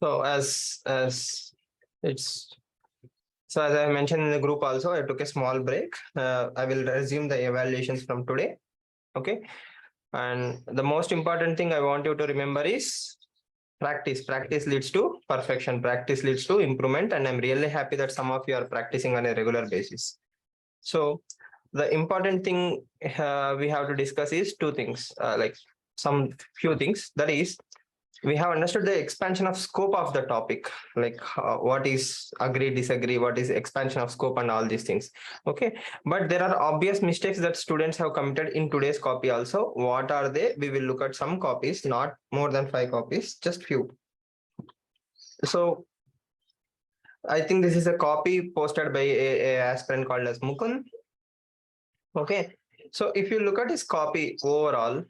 So as it's so as I mentioned in the group also, I took a small break. I will resume the evaluations from today. Okay. And the most important thing I want you to remember is practice. Practice leads to perfection. Practice leads to improvement. And I'm really happy that some of you are practicing on a regular basis. So the important thing we have to discuss is two things, like some few things. That is, we have understood the expansion of scope of the topic, like what is agree, disagree, what is expansion of scope and all these things. Okay. But there are obvious mistakes that students have committed in today's copy also. What are they? We will look at some copies, not more than 5 copies, just few. So I think this is a copy posted by a aspirant called as Mukund. Okay. So if you look at his copy overall,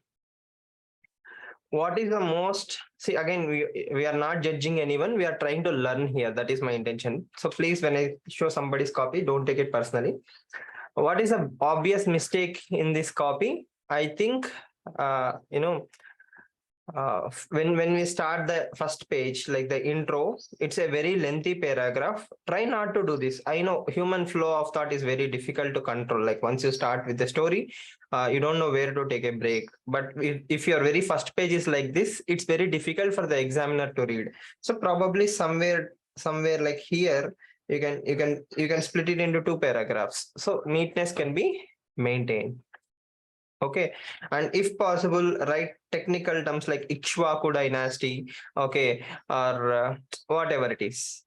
what is the most, see again, we are not judging anyone, we are trying to learn here. That is my intention. So please, when I show somebody's copy, don't take it personally. What is the obvious mistake in this copy? I think when we start the first page, like the intro, it's a very lengthy paragraph. Try not to do this. I know human flow of thought is very difficult to control. Like once you start with the story, you don't know where to take a break. But if your very first page is like this, it's very difficult for the examiner to read. So probably somewhere like here, you can split it into 2 paragraphs. So neatness can be maintained. Okay. And if possible, write technical terms like Ikshvaku dynasty, okay, or whatever it is,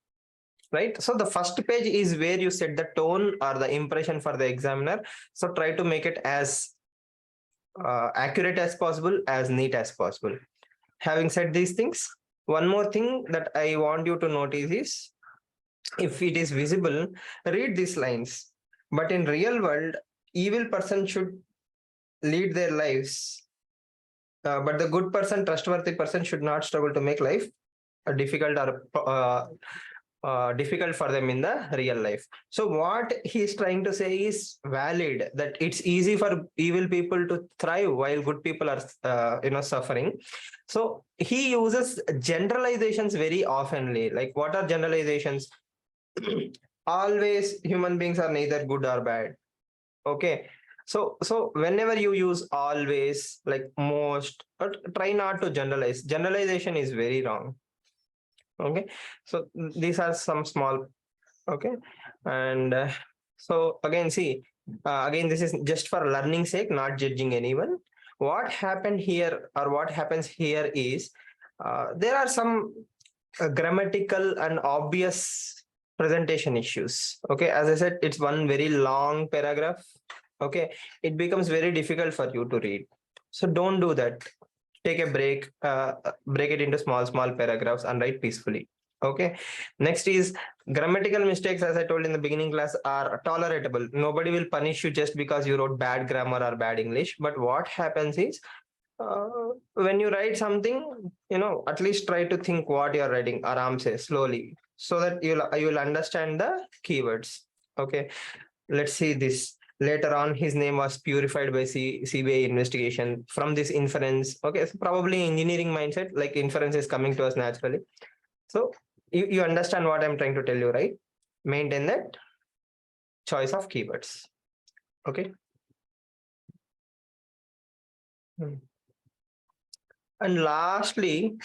right? So the first page is where you set the tone or the impression for the examiner. So try to make it as accurate as possible, as neat as possible. Having said these things, one more thing that I want you to notice is, if it is visible, read these lines. But in real world, evil person should lead their lives, but the good person, trustworthy person should not struggle to make life difficult or difficult for them in the real life. So what he's trying to say is valid, that it's easy for evil people to thrive while good people are suffering. So he uses generalizations very oftenly. Like what are generalizations? Always human beings are neither good or bad. Okay. So whenever you use always, like most, try not to generalize. Generalization is very wrong. Okay. So these are some small, okay. And so again, see, again, this is just for learning sake, not judging anyone. What happened here, or what happens here is, there are some grammatical and obvious presentation issues. Okay. As I said, it's one very long paragraph. Okay. It becomes very difficult for you to read. So don't do that. Take a break, break it into small paragraphs and write peacefully. Okay. Next is grammatical mistakes. As I told in the beginning class, are tolerable. Nobody will punish you just because you wrote bad grammar or bad English. But what happens is, when you write something, at least try to think what you're writing, aram se, slowly, so that you'll understand the keywords. Okay. Let's see this. Later on, his name was purified by CBI investigation. From this inference, okay, so probably engineering mindset, like inference is coming to us naturally. So you understand what I'm trying to tell you, right? Maintain that choice of keywords. Okay. And lastly,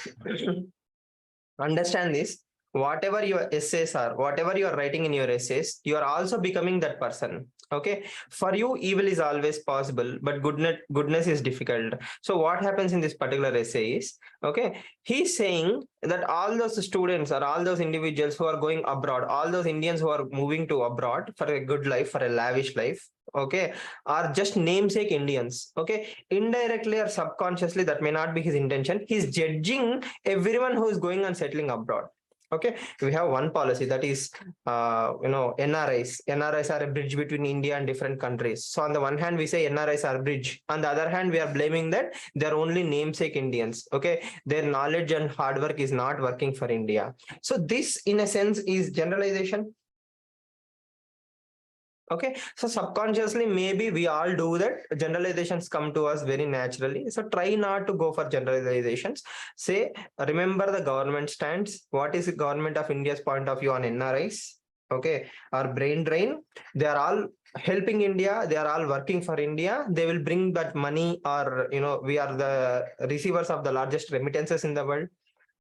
understand this. Whatever your essays are, whatever you are writing in your essays, you are also becoming that person. Okay. For you, evil is always possible, but goodness is difficult. So what happens in this particular essay is, okay, he's saying that all those students or all those individuals who are going abroad, all those Indians who are moving to abroad for a good life, for a lavish life, okay, are just namesake Indians. Okay. Indirectly or subconsciously, that may not be his intention. He's judging everyone who is going and settling abroad. Okay. We have one policy, that is NRIs are a bridge between India and different countries. So on the one hand, we say NRIs are a bridge. On the other hand, we are blaming that they're only namesake Indians. Okay. Their knowledge and hard work is not working for India. So this, in a sense, is generalization. Okay, so subconsciously maybe we all do that. Generalizations come to us very naturally, so try not to go for generalizations. Say, remember the government stands. What is the government of India's point of view on NRIs? Okay, or brain drain, they are all helping India, they are all working for India, they will bring that money, or we are the receivers of the largest remittances in the world.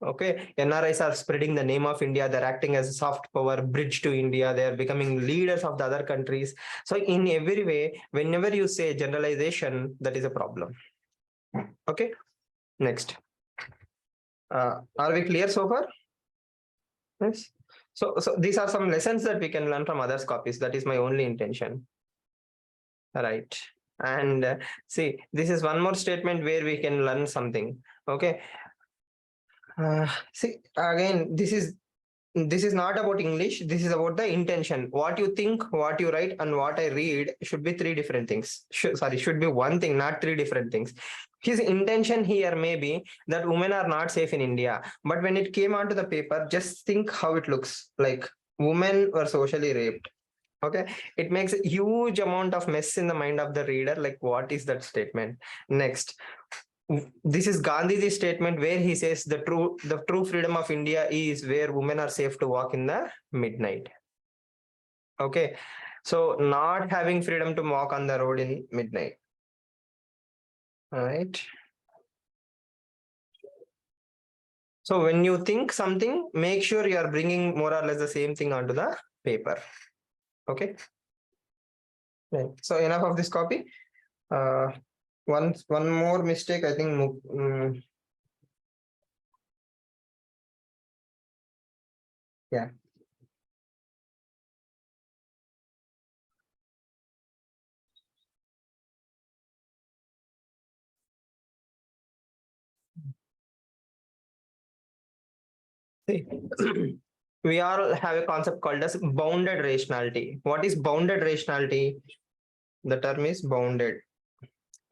Okay, NRIs are spreading the name of India. They're acting as a soft power bridge to India. They are becoming leaders of the other countries. So in every way, whenever you say generalization, that is a problem. Okay, next. Are we clear so far? Yes. So these are some lessons that we can learn from others' copies. That is my only intention. Right. And see, this is one more statement where we can learn something. Okay. See, again, this is not about English. This is about the intention. What you think, what you write, and what I read should be three different things. Should be one thing, not three different things. His intention here may be that women are not safe in India. But when it came onto the paper, just think how it looks like. Women were socially raped. Okay, it makes a huge amount of mess in the mind of the reader. Like, what is that statement? Next, this is Gandhiji's statement where he says the true freedom of India is where women are safe to walk in the midnight. Okay, so not having freedom to walk on the road in midnight. All right. So when you think something, make sure you are bringing more or less the same thing onto the paper. Okay. Right. So enough of this copy. One more mistake, I think. Yeah. See, we all have a concept called as bounded rationality. What is bounded rationality? The term is bounded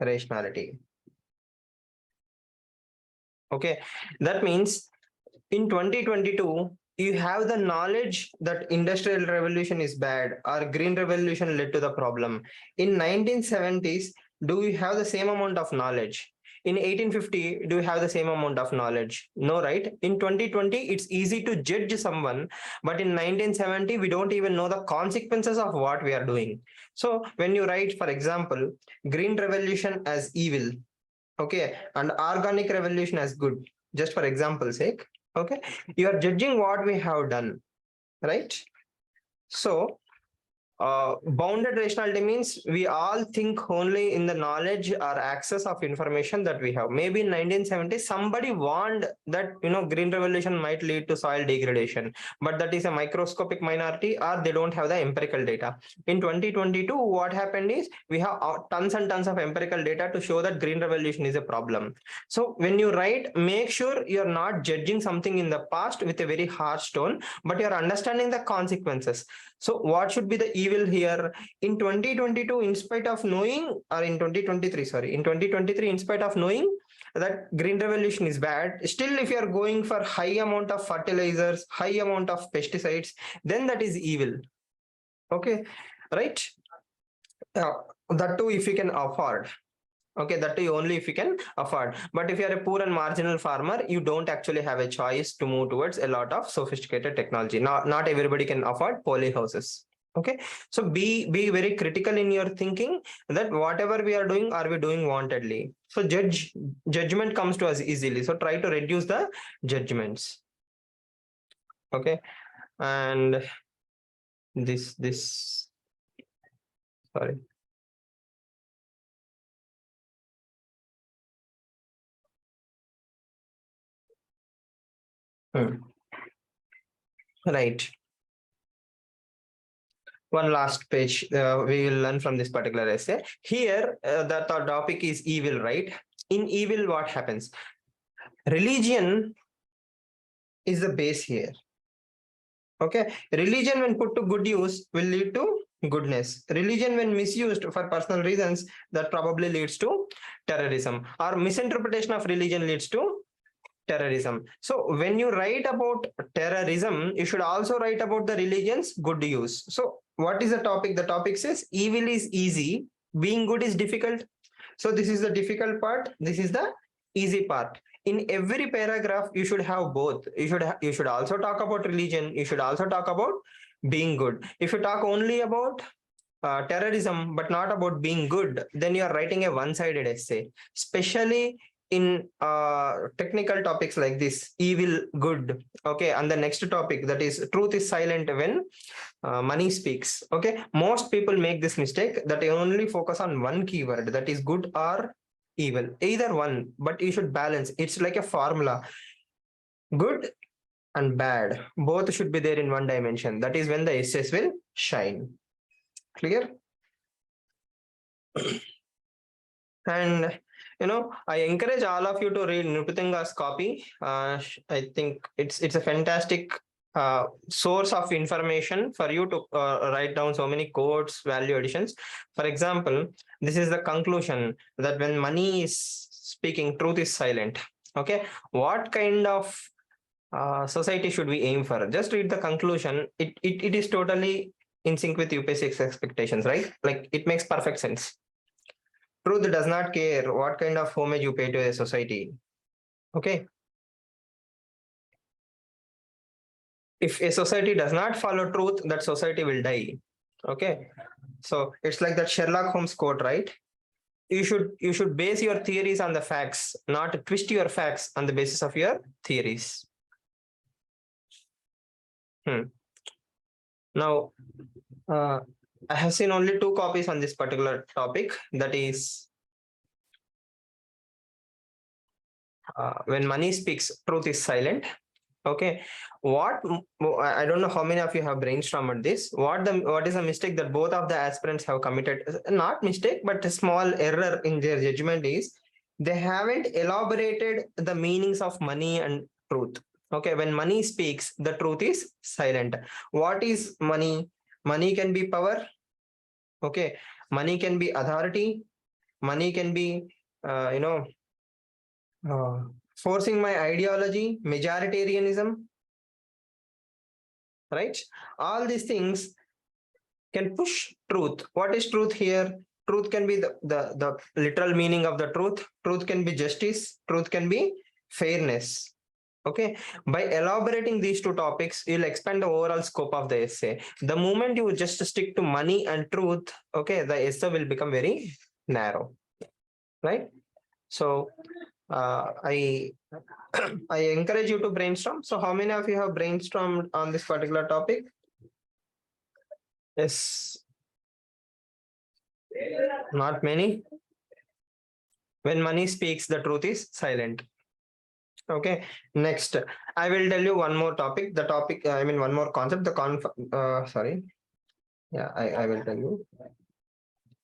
rationality. Okay, that means in 2022, you have the knowledge that industrial revolution is bad or green revolution led to the problem. In 1970s, do you have the same amount of knowledge? In 1850, do you have the same amount of knowledge? No, right? In 2020, it's easy to judge someone, but in 1970, we don't even know the consequences of what we are doing. So when you write, for example, green revolution as evil, okay, and organic revolution as good, just for example's sake, okay, you are judging what we have done, right? So bounded rationality means we all think only in the knowledge or access of information that we have. Maybe in 1970 somebody warned that green revolution might lead to soil degradation, but that is a microscopic minority, or they don't have the empirical data. In 2022, what happened is we have tons and tons of empirical data to show that green revolution is a problem. So when you write, make sure you're not judging something in the past with a very harsh tone, but you're understanding the consequences. So what should be the evil here? In 2022, in spite of knowing, or in 2023, sorry, in 2023, in spite of knowing that green revolution is bad, still if you are going for high amount of fertilizers, high amount of pesticides, then that is evil. Okay, right? That too if you can afford. Okay, that too only if you can afford. But if you are a poor and marginal farmer, you don't actually have a choice to move towards a lot of sophisticated technology. Not everybody can afford poly houses. Okay, so be very critical in your thinking that whatever we are doing, are we doing wantedly? So judgment comes to us easily. So try to reduce the judgments. Okay, and this sorry. Right. One last page we will learn from this particular essay. Here, the topic is evil, right? In evil, what happens? Religion is the base here. Okay, religion when put to good use will lead to goodness. Religion when misused for personal reasons, that probably leads to terrorism, or misinterpretation of religion leads to terrorism. So when you write about terrorism, you should also write about the religion's good use. So what is the topic? The topic says evil is easy, being good is difficult. So this is the difficult part, this is the easy part. In every paragraph you should have both. You should also talk about religion, you should also talk about being good. If you talk only about terrorism but not about being good, then you are writing a one-sided essay, especially in technical topics like this, evil, good. Okay, and the next topic, that is truth is silent when money speaks. Okay, most people make this mistake, that they only focus on one keyword, that is good or evil, either one, but you should balance. It's like a formula, good and bad both should be there in one dimension. That is when the essays will shine. Clear? And I encourage all of you to read Nrupatunga's copy. I think it's a fantastic source of information for you to write down so many quotes, value additions. For example, this is the conclusion, that when money is speaking, truth is silent. Okay, what kind of society should we aim for? Just read the conclusion. It is totally in sync with UPSC expectations, right? Like, it makes perfect sense. Truth does not care what kind of homage you pay to a society. Okay. If a society does not follow truth, that society will die. Okay. So it's like that Sherlock Holmes quote, right? You should base your theories on the facts, not twist your facts on the basis of your theories. Now, I have seen only 2 copies on this particular topic, that is when money speaks, truth is silent. Okay, I don't know how many of you have brainstormed this. What is a mistake that both of the aspirants have committed? Not mistake, but a small error in their judgment is they haven't elaborated the meanings of money and truth. Okay, when money speaks, the truth is silent. What is money? Money can be power. Okay, money can be authority. Money can be, forcing my ideology, majoritarianism, right? All these things can push truth. What is truth here? Truth can be the literal meaning of the truth. Truth can be justice. Truth can be fairness. Okay, by elaborating these 2 topics, you'll expand the overall scope of the essay. The moment you just stick to money and truth, okay, the essay will become very narrow, right? So I encourage you to brainstorm. So how many of you have brainstormed on this particular topic? Yes. Not many. When money speaks, the truth is silent. Okay, next I will tell you one more topic. The topic, one more concept. I will tell you.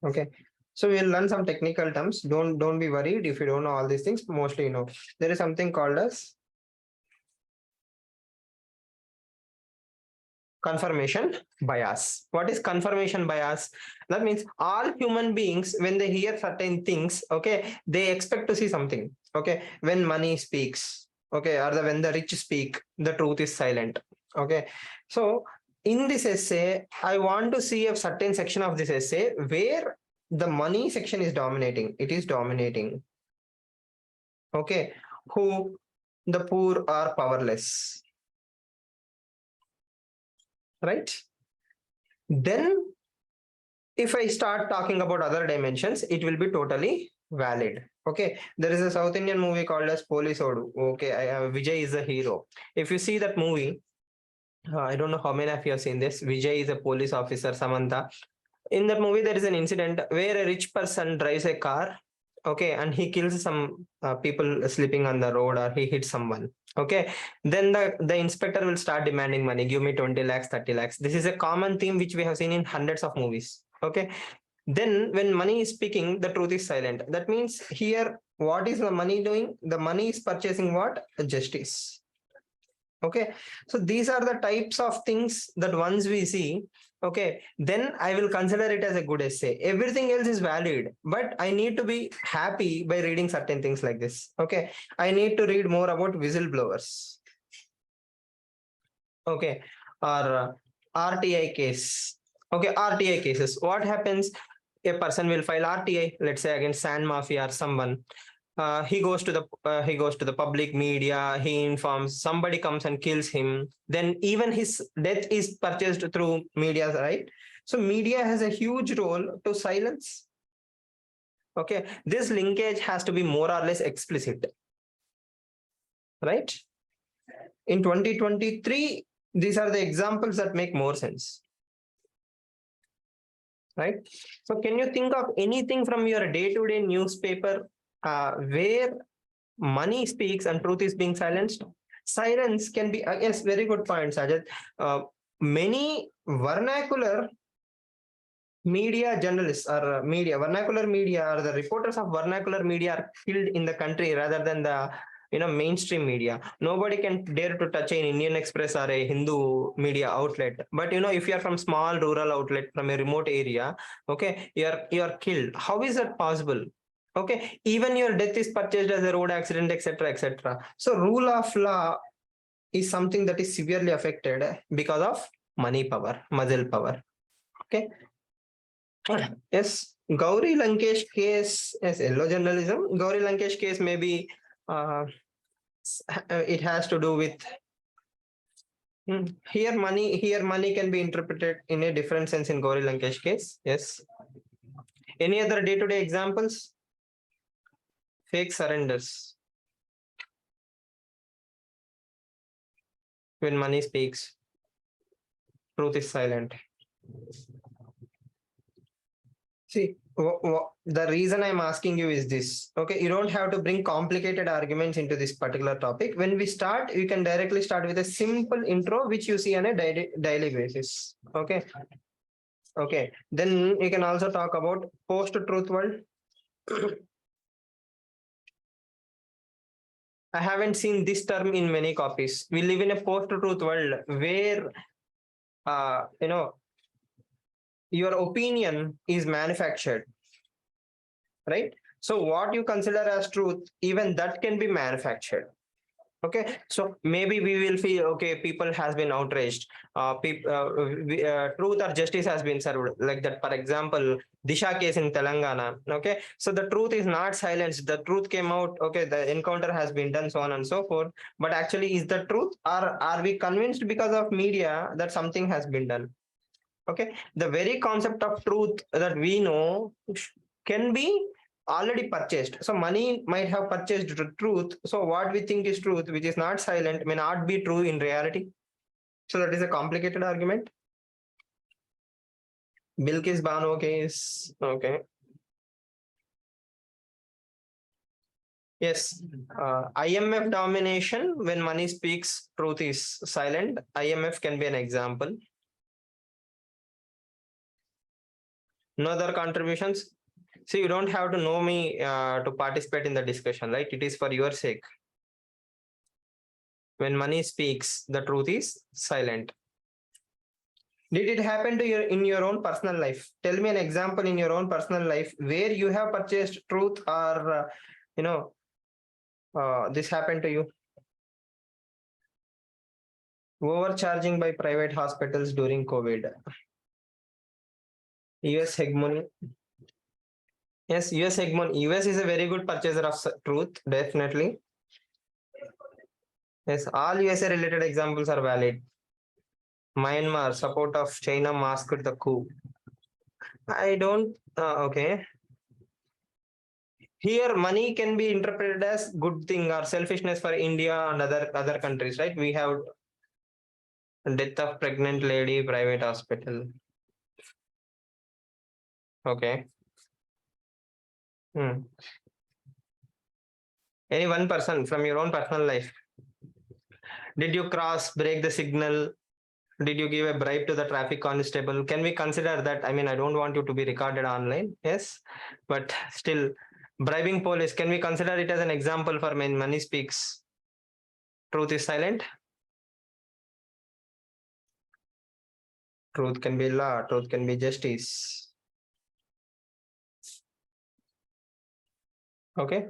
Okay, so we'll learn some technical terms. Don't be worried if you don't know all these things. Mostly you know. There is something called as confirmation bias. What is confirmation bias? That means all human beings, when they hear certain things, okay, they expect to see something. Okay, when money speaks, okay, or when the rich speak, the truth is silent. Okay, so in this essay, I want to see a certain section of this essay where the money section is dominating. It is dominating. Okay, who the poor are powerless, right? Then if I start talking about other dimensions, it will be totally valid. Okay, there is a South Indian movie called as Police Odu. Okay, Vijay is the hero. If you see that movie, I don't know how many of you have seen this. Vijay is a police officer, Samantha. In that movie, there is an incident where a rich person drives a car, okay, and he kills some people sleeping on the road, or he hits someone. Okay, then the inspector will start demanding money. Give me 20 lakhs, 30 lakhs. This is a common theme which we have seen in hundreds of movies. Okay, then when money is speaking, the truth is silent. That means here, what is the money doing? The money is purchasing what? Justice. Okay, so these are the types of things that once we see, okay, then I will consider it as a good essay. Everything else is valid, but I need to be happy by reading certain things like this. Okay, I need to read more about whistleblowers. Okay, or RTI case. Okay, RTI cases. What happens? A person will file RTI, let's say against sand mafia or someone. He goes to the public media. He informs, somebody comes and kills him. Then even his death is purchased through media, right? So media has a huge role to silence. Okay, this linkage has to be more or less explicit, right? In 2023, these are the examples that make more sense, right? So can you think of anything from your day-to-day newspaper where money speaks and truth is being silenced? Silence can be, yes, very good point, Sajid. Many vernacular media journalists or vernacular media or the reporters of vernacular media are killed in the country rather than the mainstream media. Nobody can dare to touch an Indian Express or a Hindu media outlet. But if you are from small rural outlet from a remote area, okay, you are killed. How is that possible? Okay, even your death is purchased as a road accident, etc., etc. So rule of law is something that is severely affected because of money power, muscle power. Okay. Yes, Gauri Lankesh case, yes, yellow journalism. Gauri Lankesh case maybe it has to do with here money can be interpreted in a different sense in Gauri Lankesh case. Yes. Any other day-to-day examples? Fake surrenders. When money speaks, truth is silent. See, the reason I'm asking you is this. Okay, you don't have to bring complicated arguments into this particular topic. When we start, you can directly start with a simple intro, which you see on a daily basis. Okay. Okay. Then you can also talk about post-truth world. I haven't seen this term in many copies. We live in a post-truth world where, uh, you know, your opinion is manufactured, right? So what you consider as truth, even that can be manufactured. Okay, so maybe we will feel okay, people has been outraged, truth or justice has been served, like that. For example, Disha case in Telangana. Okay, so the truth is not silenced, the truth came out. Okay, the encounter has been done, so on and so forth. But actually, is the truth, or are we convinced because of media that something has been done? Okay, the very concept of truth that we know can be already purchased. So money might have purchased truth. So what we think is truth, which is not silent, may not be true in reality. So that is a complicated argument. Bilkis Bano case. Okay. Yes. IMF domination, when money speaks, truth is silent. IMF can be an example. No other contributions? See, you don't have to know me to participate in the discussion, right? It is for your sake. When money speaks, the truth is silent. Did it happen to you in your own personal life? Tell me an example in your own personal life where you have purchased truth, or this happened to you. Overcharging by private hospitals during COVID. US hegemony. Yes, US hegemony. US is a very good purchaser of truth, definitely. Yes, all USA related examples are valid. Myanmar, support of China masked the coup. I don't, okay. Here, money can be interpreted as good thing or selfishness for India and other countries, right? We have death of pregnant lady, private hospital. Okay. Any one person from your own personal life. Did you break the signal? Did you give a bribe to the traffic constable? Can we consider that? I mean, I don't want you to be recorded online. Yes, but still, bribing police, can we consider it as an example for when money speaks, truth is silent? Truth can be law, truth can be justice. Okay.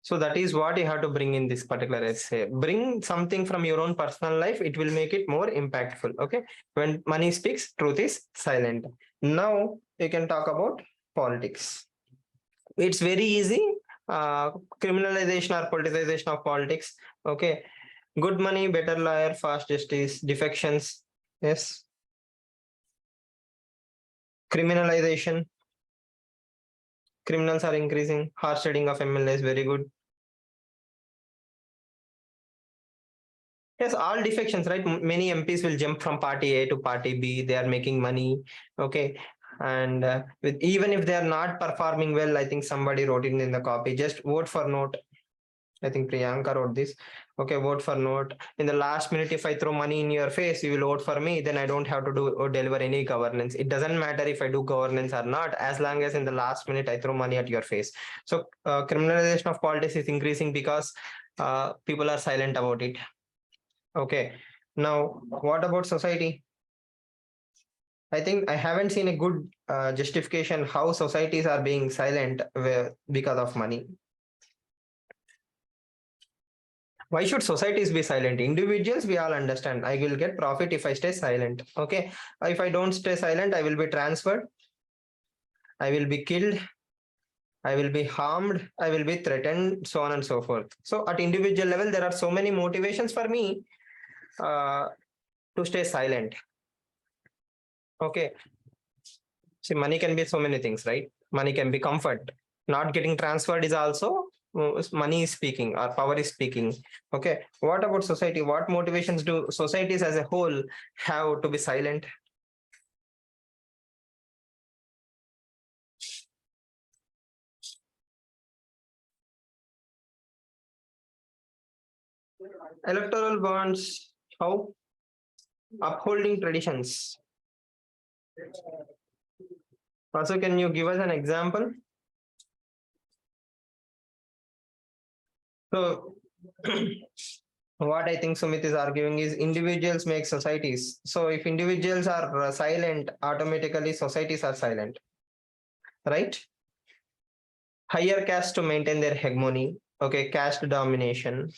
So that is what you have to bring in this particular essay. Bring something from your own personal life. It will make it more impactful. Okay. When money speaks, truth is silent. Now you can talk about politics. It's very easy. Criminalization or politicization of politics. Okay. Good money, better lawyer, fast justice, defections. Yes. Criminalization. Criminals are increasing. Harsh shedding of MLAs. Very good. Yes, all defections, right? Many MPs will jump from party A to party B. They are making money. Okay. And with even if they are not performing well, I think somebody wrote it in the copy. Just vote for note. I think Priyanka wrote this. Okay, vote for note. In the last minute, if I throw money in your face, you will vote for me. Then I don't have to do or deliver any governance. It doesn't matter if I do governance or not, as long as in the last minute I throw money at your face. So criminalization of politics is increasing because people are silent about it. Okay. Now, what about society? I think I haven't seen a good justification how societies are being silent because of money. Why should societies be silent? Individuals, we all understand. I will get profit if I stay silent. Okay. If I don't stay silent, I will be transferred. I will be killed. I will be harmed. I will be threatened, so on and so forth. So at individual level, there are so many motivations for me to stay silent. Okay. See, money can be so many things, right? Money can be comfort. Not getting transferred is also money is speaking or power is speaking. Okay. What about society? What motivations do societies as a whole have to be silent? Electoral bonds, how? Upholding traditions. Also, can you give us an example? So, what I think Sumit is arguing is individuals make societies. So, if individuals are silent, automatically societies are silent, right? Higher caste to maintain their hegemony. Okay, caste domination.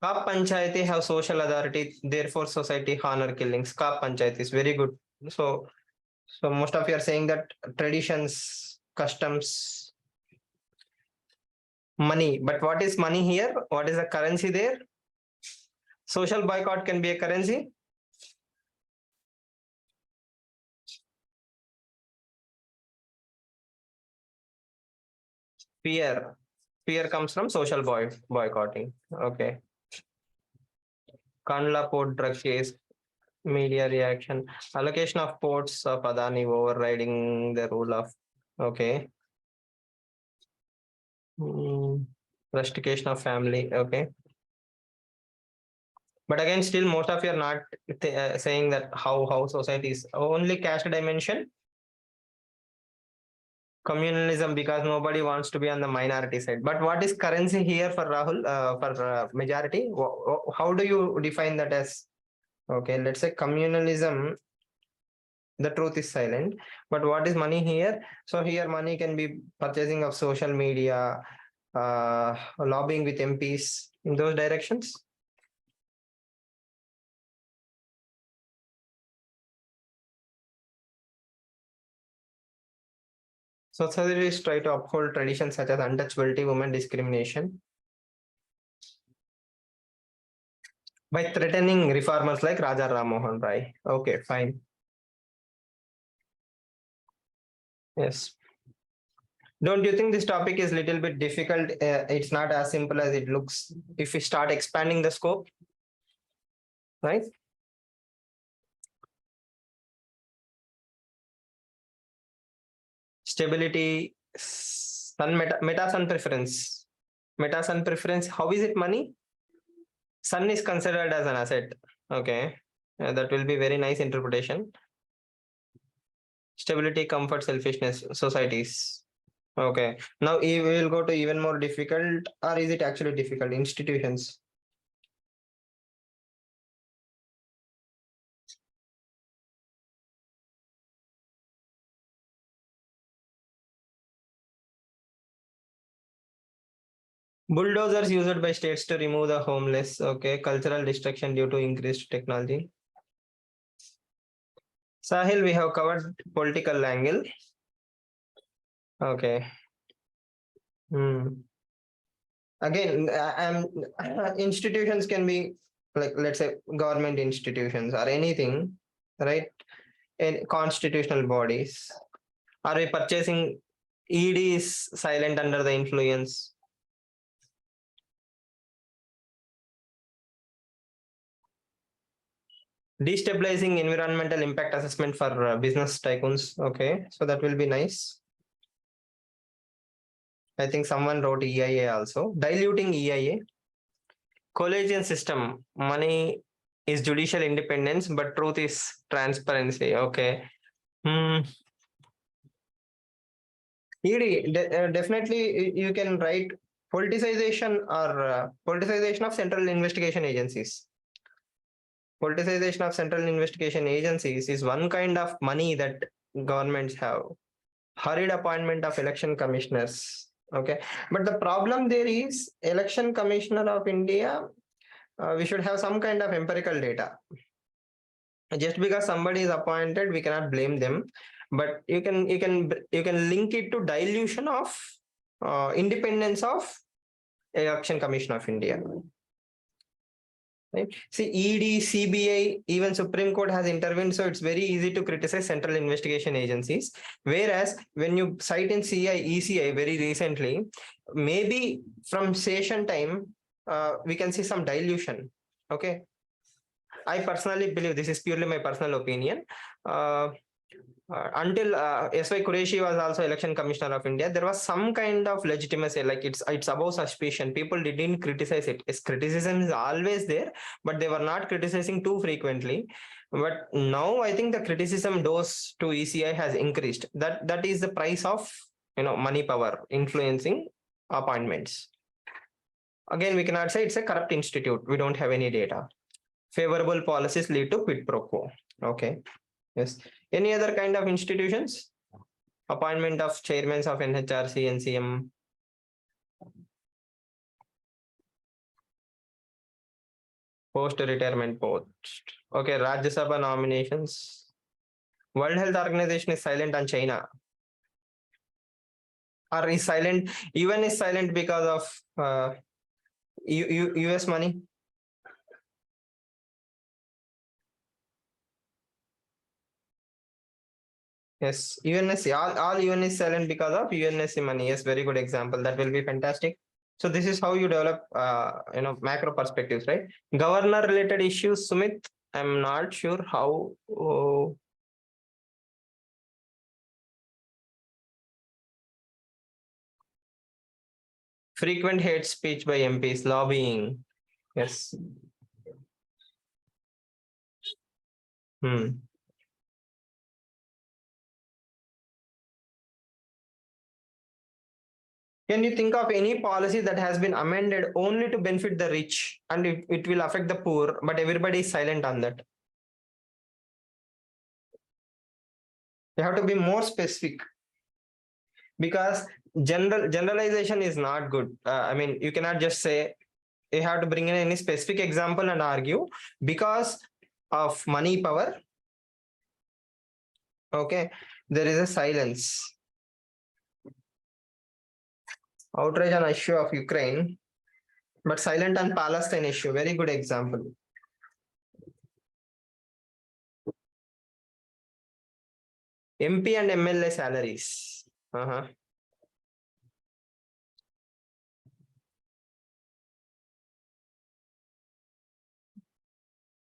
Kap Panchayati have social authority, therefore society honor killings. Kap Panchayati is very good. So most of you are saying that traditions, customs, money. But what is money here? What is the currency there? Social boycott can be a currency. Fear. Fear comes from social boycotting. Okay. Kandla port drug case, media reaction, allocation of ports of Adani overriding the rule of, okay. Rustication of family, okay. But again, still most of you are not saying that how society is only caste dimension. Communalism, because nobody wants to be on the minority side. But what is currency here for Rahul, for majority? How do you define that as? Okay, let's say communalism, the truth is silent. But what is money here? So here money can be purchasing of social media, lobbying with MPs in those directions. Societies try to uphold traditions such as untouchability, women discrimination by threatening reformers like Raja Ram Mohan Rai. Okay, fine. Yes. Don't you think this topic is a little bit difficult? It's not as simple as it looks if we start expanding the scope, right? Stability, sun meta sun preference. Meta sun preference, how is it money? Sun is considered as an asset. Okay. That will be very nice interpretation. Stability, comfort, selfishness, societies. Okay. Now we will go to even more difficult, or is it actually difficult? Institutions. Bulldozers used by states to remove the homeless. Okay. Cultural destruction due to increased technology. Sahil, we have covered political angle. Okay. Again, institutions can be like, let's say, government institutions or anything, right? In constitutional bodies. Are we purchasing? ED is silent under the influence. Destabilizing environmental impact assessment for business tycoons. Okay, so that will be nice. I think someone wrote EIA also. Diluting EIA. Collegian system. Money is judicial independence, but truth is transparency. Okay. ED, definitely you can write politicization or politicization of central investigation agencies. Politicization of central investigation agencies is one kind of money that governments have. Hurried appointment of election commissioners. Okay, but the problem there is election commissioner of India. We should have some kind of empirical data. Just because somebody is appointed, we cannot blame them. But you can link it to dilution of independence of Election Commission of India. Right? See, ED, CBI, even Supreme Court has intervened, so it's very easy to criticize central investigation agencies. Whereas when you cite in CI, ECI very recently, maybe from session time, we can see some dilution. Okay. I personally believe, this is purely my personal opinion. Until S.Y. Qureshi was also election commissioner of India, there was some kind of legitimacy, like it's above suspicion. People didn't criticize it. Its criticism is always there, but they were not criticizing too frequently. But now I think the criticism dose to ECI has increased. That is the price of money power influencing appointments. Again, we cannot say it's a corrupt institute. We don't have any data. Favorable policies lead to quid pro quo. Okay. Yes. Any other kind of institutions? Appointment of chairmen of NHRC, NCM. Post-retirement post. Okay, Rajya Sabha nominations. World Health Organization is silent on China. Or is silent, UN is silent because of US money. Yes, UNSC, all UN is silent because of UNSC money. Yes, very good example. That will be fantastic. So this is how you develop, macro perspectives, right? Governor related issues, Sumit, I'm not sure how. Frequent hate speech by MPs, lobbying. Yes. Can you think of any policy that has been amended only to benefit the rich and it will affect the poor, but everybody is silent on that? You have to be more specific, because generalization is not good. I mean, you cannot just say, you have to bring in any specific example and argue because of money power. Okay, there is a silence. Outrage on issue of Ukraine, but silent on Palestine issue. Very good example. MP and MLA salaries.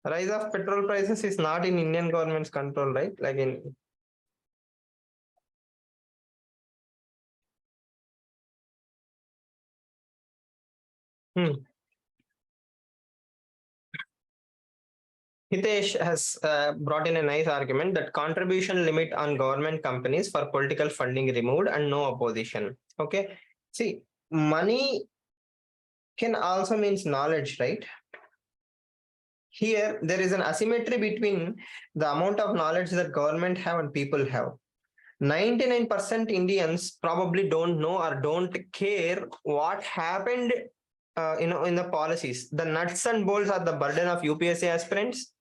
Rise of petrol prices is not in Indian government's control, right? Like in Hitesh has brought in a nice argument that contribution limit on government companies for political funding removed and no opposition. Okay. See, money can also means knowledge, right? Here, there is an asymmetry between the amount of knowledge that government have and people have. 99% Indians probably don't know or don't care what happened in the policies. The nuts and bolts are the burden of UPSC aspirants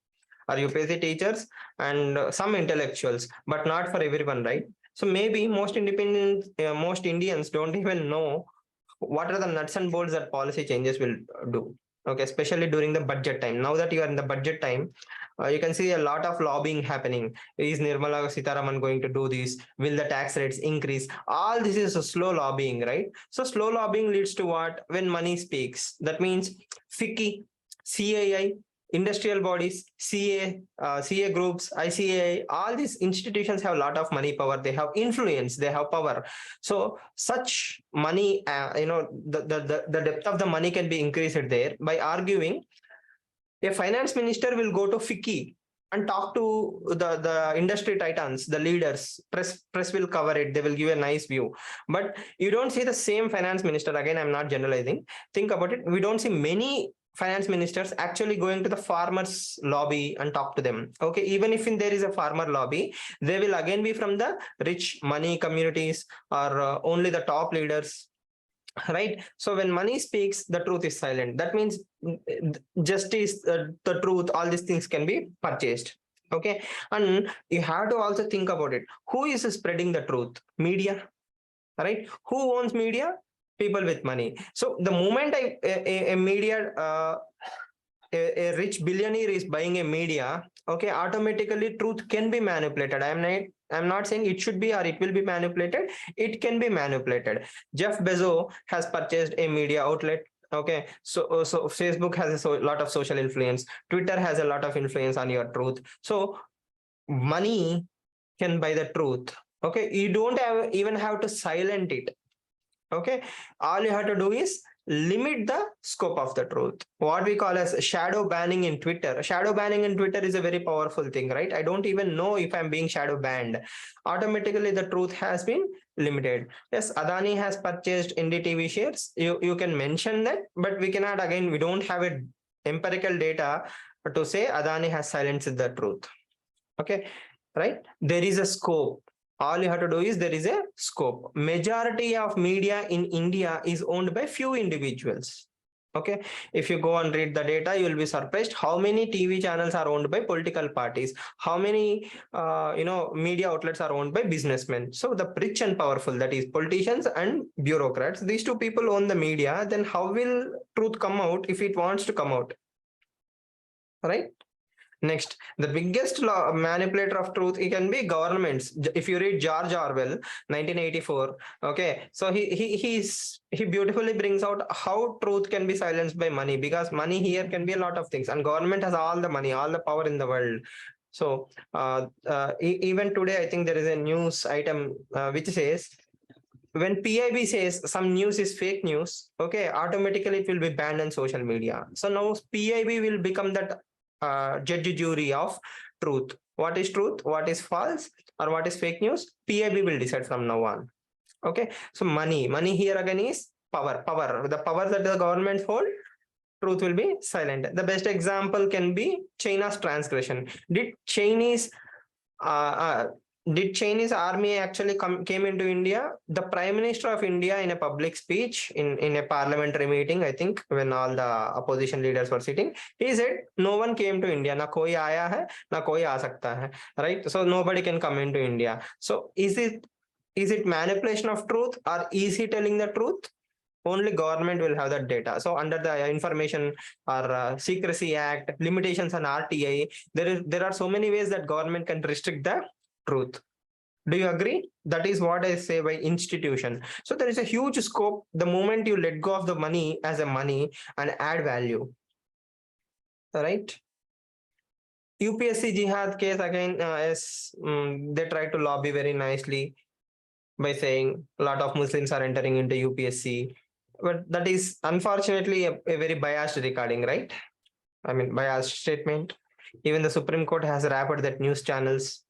or UPSC teachers and some intellectuals, but not for everyone, right? So maybe most most Indians don't even know what are the nuts and bolts that policy changes will do. Okay, especially during the budget time. Now that you are in the budget time, you can see a lot of lobbying happening. Is Nirmala Sitharaman going to do this? Will the tax rates increase? All this is a slow lobbying, right? So slow lobbying leads to what? When money speaks. That means FICCI, CAI, industrial bodies, CA groups, ICAI, all these institutions have a lot of money power. They have influence, they have power. So such money, the depth of the money can be increased there by arguing. A finance minister will go to FICCI and talk to the industry titans, the leaders. Press will cover it. They will give a nice view. But you don't see the same finance minister. Again, I'm not generalizing. Think about it. We don't see many finance ministers actually going to the farmers lobby and talk to them. Okay, even if there is a farmer lobby, they will again be from the rich money communities or only the top leaders, right? So when money speaks, the truth is silent. That means justice, the truth, all these things can be purchased. Okay, and you have to also think about it. Who is spreading the truth? Media, right? Who owns media? People with money. So the moment a media a rich billionaire is buying a media, okay, automatically truth can be manipulated. I'm not saying it should be or it will be manipulated. It can be manipulated. Jeff Bezos has purchased a media outlet. Okay, so Facebook has a lot of social influence. Twitter has a lot of influence on your truth. So money can buy the truth. Okay, you don't even have to silent it. Okay, all you have to do is limit the scope of the truth. What we call as shadow banning in Twitter. Shadow banning in Twitter is a very powerful thing, right? I don't even know if I'm being shadow banned. Automatically, the truth has been limited. Yes, Adani has purchased NDTV shares. You can mention that, but we cannot, again, we don't have a empirical data to say Adani has silenced the truth. Okay, right? There is a scope. All you have to do is there is a scope. Majority of media in India is owned by few individuals. Okay, if you go and read the data, you will be surprised how many TV channels are owned by political parties, how many media outlets are owned by businessmen. So the rich and powerful, that is politicians and bureaucrats, these two people own the media. Then how will truth come out if it wants to come out? Right? Next, the biggest manipulator of truth, it can be governments. If you read George Orwell, 1984, okay, so he beautifully brings out how truth can be silenced by money, because money here can be a lot of things, and government has all the money, all the power in the world. So even today, I think there is a news item which says, when PIB says some news is fake news, okay, automatically it will be banned on social media. So now PIB will become that judge jury of truth. What is truth, what is false, or what is fake news? PIB will decide from now on. Okay, so money here again is power. The power that the government hold, truth will be silent. The best example can be China's transgression. Did Chinese army actually came into India? The Prime Minister of India, in a public speech in a parliamentary meeting, I think, when all the opposition leaders were sitting, he said, no one came to India. Na koi aaya hai, na koi aa sakta hai. Right? So nobody can come into India. So is it manipulation of truth, or is he telling the truth? Only government will have that data. So under the Information or Secrecy Act, limitations on RTI, there are so many ways that government can restrict the truth. Do you agree? That is what I say by institution. So there is a huge scope the moment you let go of the money as a money and add value. Right? UPSC jihad case again, they try to lobby very nicely by saying a lot of Muslims are entering into UPSC. But that is unfortunately a very biased recording, right? I mean, biased statement. Even the Supreme Court has wrapped that news channels.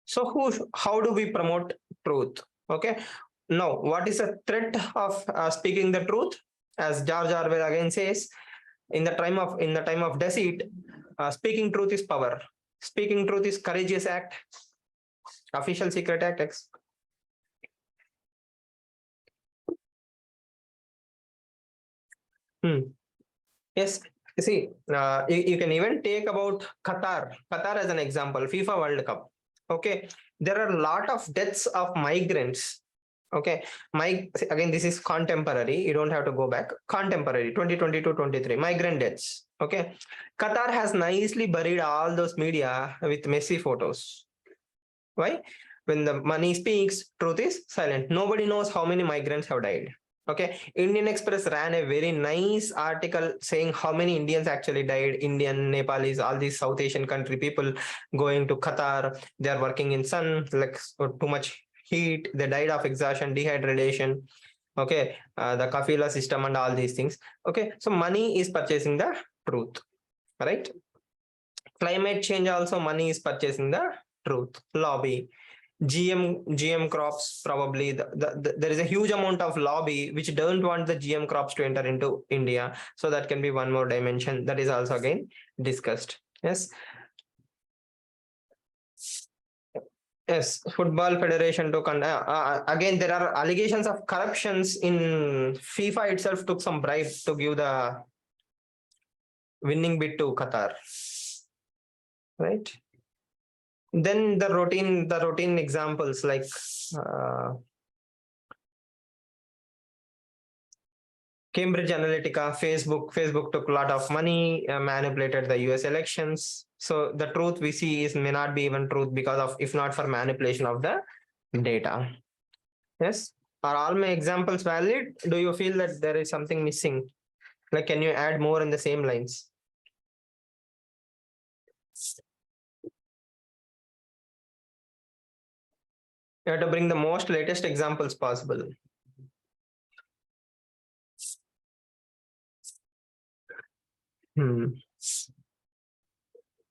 So how do we promote truth? Okay. Now, what is the threat of speaking the truth? As George Orwell again says, in the time of deceit, speaking truth is power. Speaking truth is courageous act. Official secret act. Yes, see, you can even take about Qatar as an example, FIFA World Cup. Okay, there are a lot of deaths of migrants. Okay, again, this is contemporary. You don't have to go back. Contemporary, 2022-23, migrant deaths. Okay, Qatar has nicely buried all those media with messy photos. Why? When the money speaks, truth is silent. Nobody knows how many migrants have died. Okay, Indian Express ran a very nice article saying how many Indians actually died. Indian, Nepalese, all these South Asian country people going to Qatar. They are working in sun, like too much heat. They died of exhaustion, dehydration. Okay, the kafila system and all these things. Okay, so money is purchasing the truth, right? Climate change also, money is purchasing the truth. Lobby. GM crops, probably there is a huge amount of lobby which don't want the GM crops to enter into India. So that can be one more dimension that is also again discussed. Yes. Yes, Football Federation to again there are allegations of corruptions in FIFA itself. Took some bribe to give the winning bid to Qatar, right? Then the routine examples like Cambridge Analytica, Facebook took a lot of money, manipulated the US elections. So the truth we see is may not be even truth because of, if not for manipulation of the data. Yes. Are all my examples valid? Do you feel that there is something missing? Like, can you add more in the same lines? You have to bring the most latest examples possible.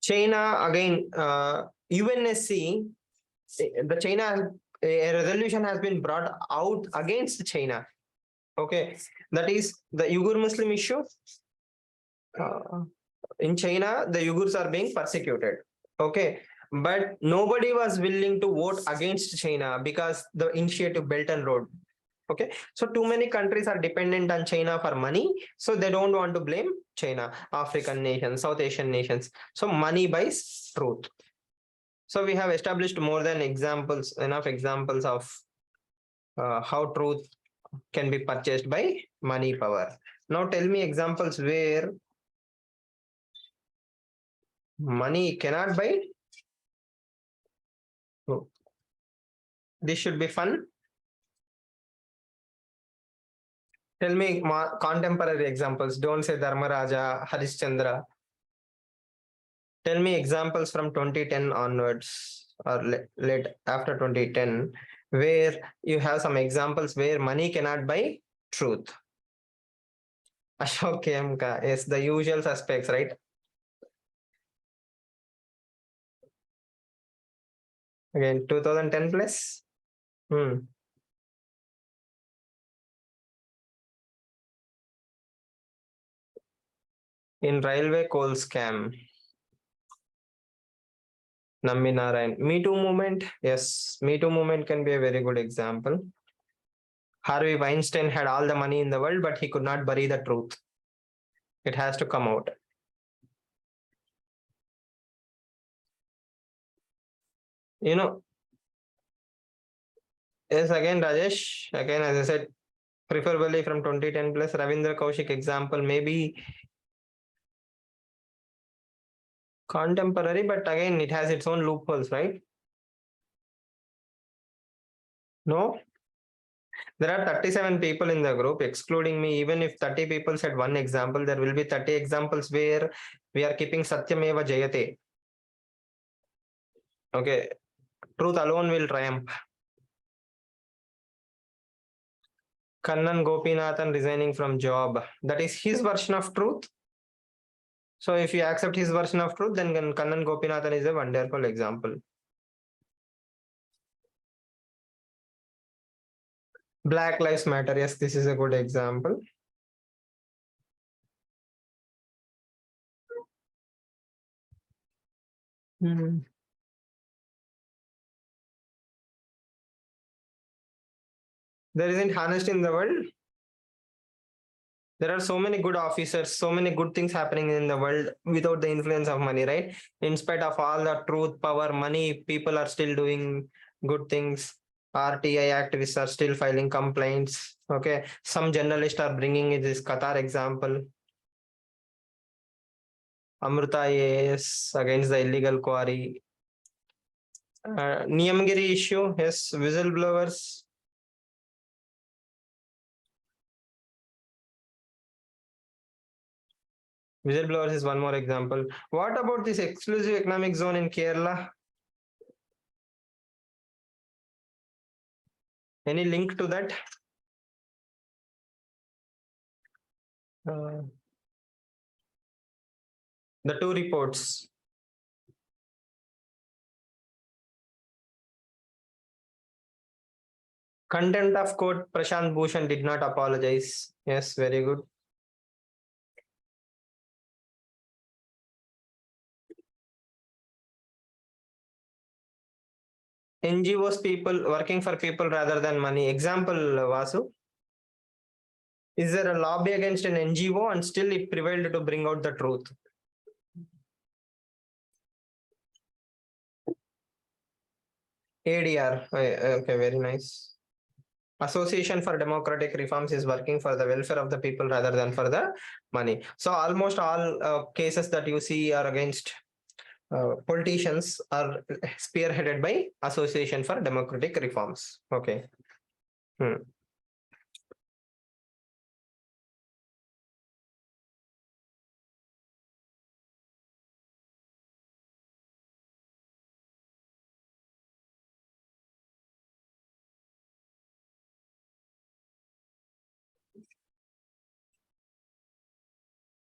China, again, UNSC, the China, a resolution has been brought out against China. Okay, that is the Uyghur Muslim issue. In China, the Uyghurs are being persecuted. Okay, but nobody was willing to vote against China because the initiative Belt and Road. Okay, so too many countries are dependent on China for money, so they don't want to blame China. African nations, South Asian nations. So money buys truth. So we have established more than enough examples of how truth can be purchased by money power. Now tell me examples where money cannot buy. Oh. This should be fun. Tell me contemporary examples. Don't say Dharmaraja, Harishchandra. Tell me examples from 2010 onwards or late after 2010 where you have some examples where money cannot buy truth. Ashok Kemka, yes, the usual suspects, right? Again, 2010 plus. In railway coal scam. Nambi Narayan. Me Too movement. Yes, Me Too movement can be a very good example. Harvey Weinstein had all the money in the world, but he could not bury the truth. It has to come out. You know, yes, again, Rajesh, again, as I said, preferably from 2010 plus. Ravindra Kaushik example, maybe contemporary, but again, it has its own loopholes, right? No? There are 37 people in the group, excluding me. Even if 30 people said one example, there will be 30 examples where we are keeping Satyameva Jayate. Okay. Truth alone will triumph. Kannan Gopinathan resigning from job. That is his version of truth. So if you accept his version of truth, then Kannan Gopinathan is a wonderful example. Black Lives Matter. Yes, this is a good example. There isn't honesty in the world. There are so many good officers, so many good things happening in the world without the influence of money, right? In spite of all the truth, power, money, people are still doing good things. RTI activists are still filing complaints. Okay. Some journalists are bringing in this Qatar example. Amruta IAS against the illegal quarry. Niyamgiri issue, yes, whistleblowers. Whistleblowers is one more example. What about this exclusive economic zone in Kerala? Any link to that? The two reports. Contempt of court, Prashant Bhushan did not apologize. Yes, very good. NGOs, people working for people rather than money. Example, Vasu. Is there a lobby against an NGO and still it prevailed to bring out the truth? ADR. Okay, very nice. Association for Democratic Reforms is working for the welfare of the people rather than for the money. So almost all cases that you see are against politicians are spearheaded by Association for Democratic Reforms. Okay.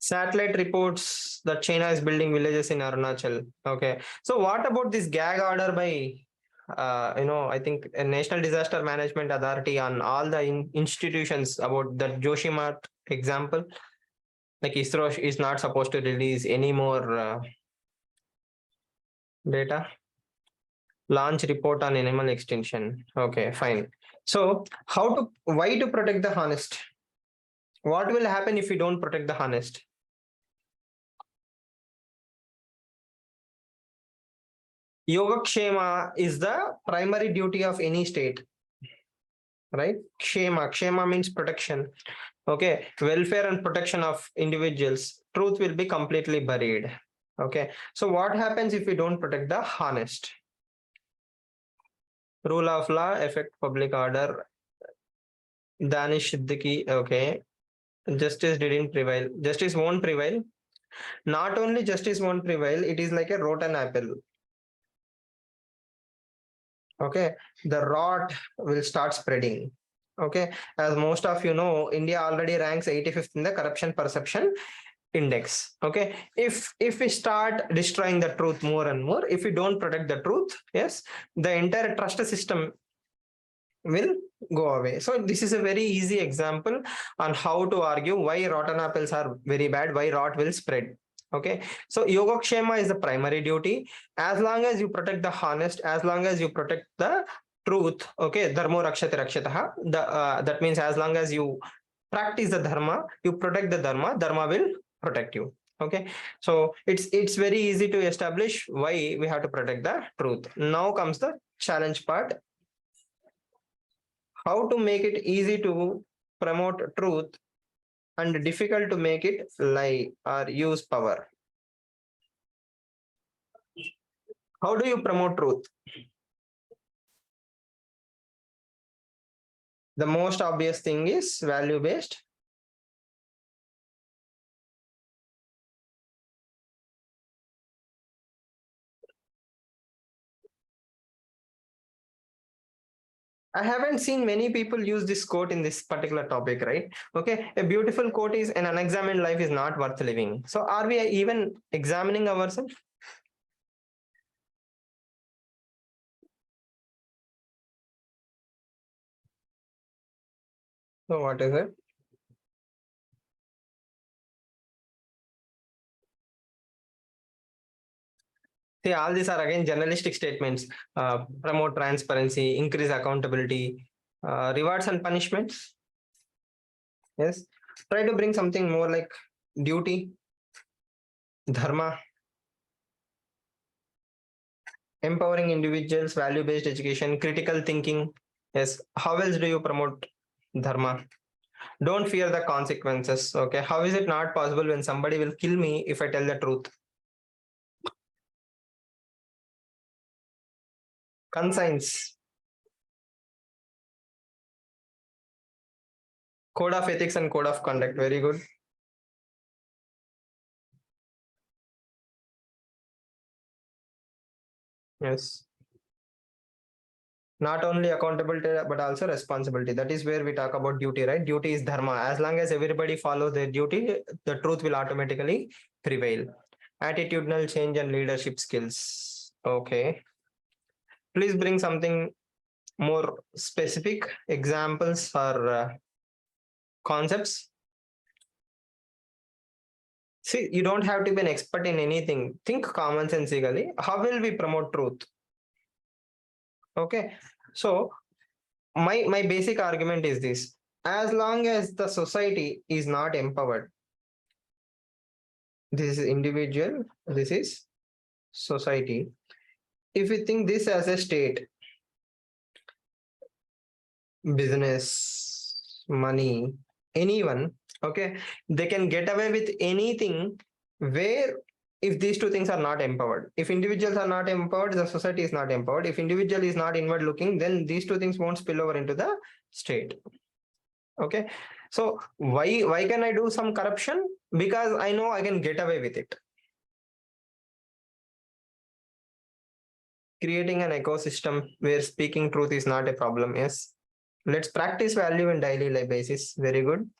Satellite reports that China is building villages in Arunachal. Okay. So what about this gag order by, I think a National Disaster Management Authority on all the institutions about the Joshimat example? Like ISRO is not supposed to release any more data. Launch report on animal extinction. Okay, fine. So why to protect the honest? What will happen if we don't protect the honest? Yogakshema is the primary duty of any state, right? Kshema means protection. Okay, welfare and protection of individuals. Truth will be completely buried. Okay, so what happens if we don't protect the honest? Rule of law, affect public order. Danish Siddiqui, okay. Justice didn't prevail. Justice won't prevail. Not only justice won't prevail, it is like a rotten apple. Okay, the rot will start spreading. Okay, as most of you know, India already ranks 85th in the corruption perception index. Okay, if we start destroying the truth more and more, if we don't protect the truth, yes, the entire trust system will go away. So this is a very easy example on how to argue why rotten apples are very bad, why rot will spread. Okay, so Yogakshema is the primary duty. As long as you protect the honest, as long as you protect the truth, okay, dharmo rakshate rakshataha, that means as long as you practice the dharma, you protect the dharma will protect you. Okay, so it's very easy to establish why we have to protect the truth. Now comes the challenge part. How to make it easy to promote truth and difficult to make it lie or use power. How do you promote truth? The most obvious thing is value-based. I haven't seen many people use this quote in this particular topic, right? Okay, a beautiful quote is an unexamined life is not worth living. So are we even examining ourselves? So what is it? See, all these are again journalistic statements. Promote transparency, increase accountability, rewards and punishments. Yes. Try to bring something more like duty, dharma, empowering individuals, value-based education, critical thinking. Yes. How else do you promote dharma? Don't fear the consequences. Okay. How is it not possible when somebody will kill me if I tell the truth? Conscience. Code of ethics and code of conduct. Very good. Yes. Not only accountability but also responsibility. That is where we talk about duty, right? Duty is dharma. As long as everybody follows their duty, the truth will automatically prevail. Attitudinal change and leadership skills. Okay. Please bring something more specific examples or concepts. See, you don't have to be an expert in anything. Think commonsensically. How will we promote truth? Okay. So my basic argument is this: as long as the society is not empowered, this is individual, this is society. If we think this as a state, business, money, anyone, okay, they can get away with anything where if these two things are not empowered. If individuals are not empowered, the society is not empowered. If individual is not inward looking, then these two things won't spill over into the state. Okay. So why can I do some corruption? Because I know I can get away with it. Creating an ecosystem where speaking truth is not a problem. Yes. Let's practice value in daily life basis. Very good.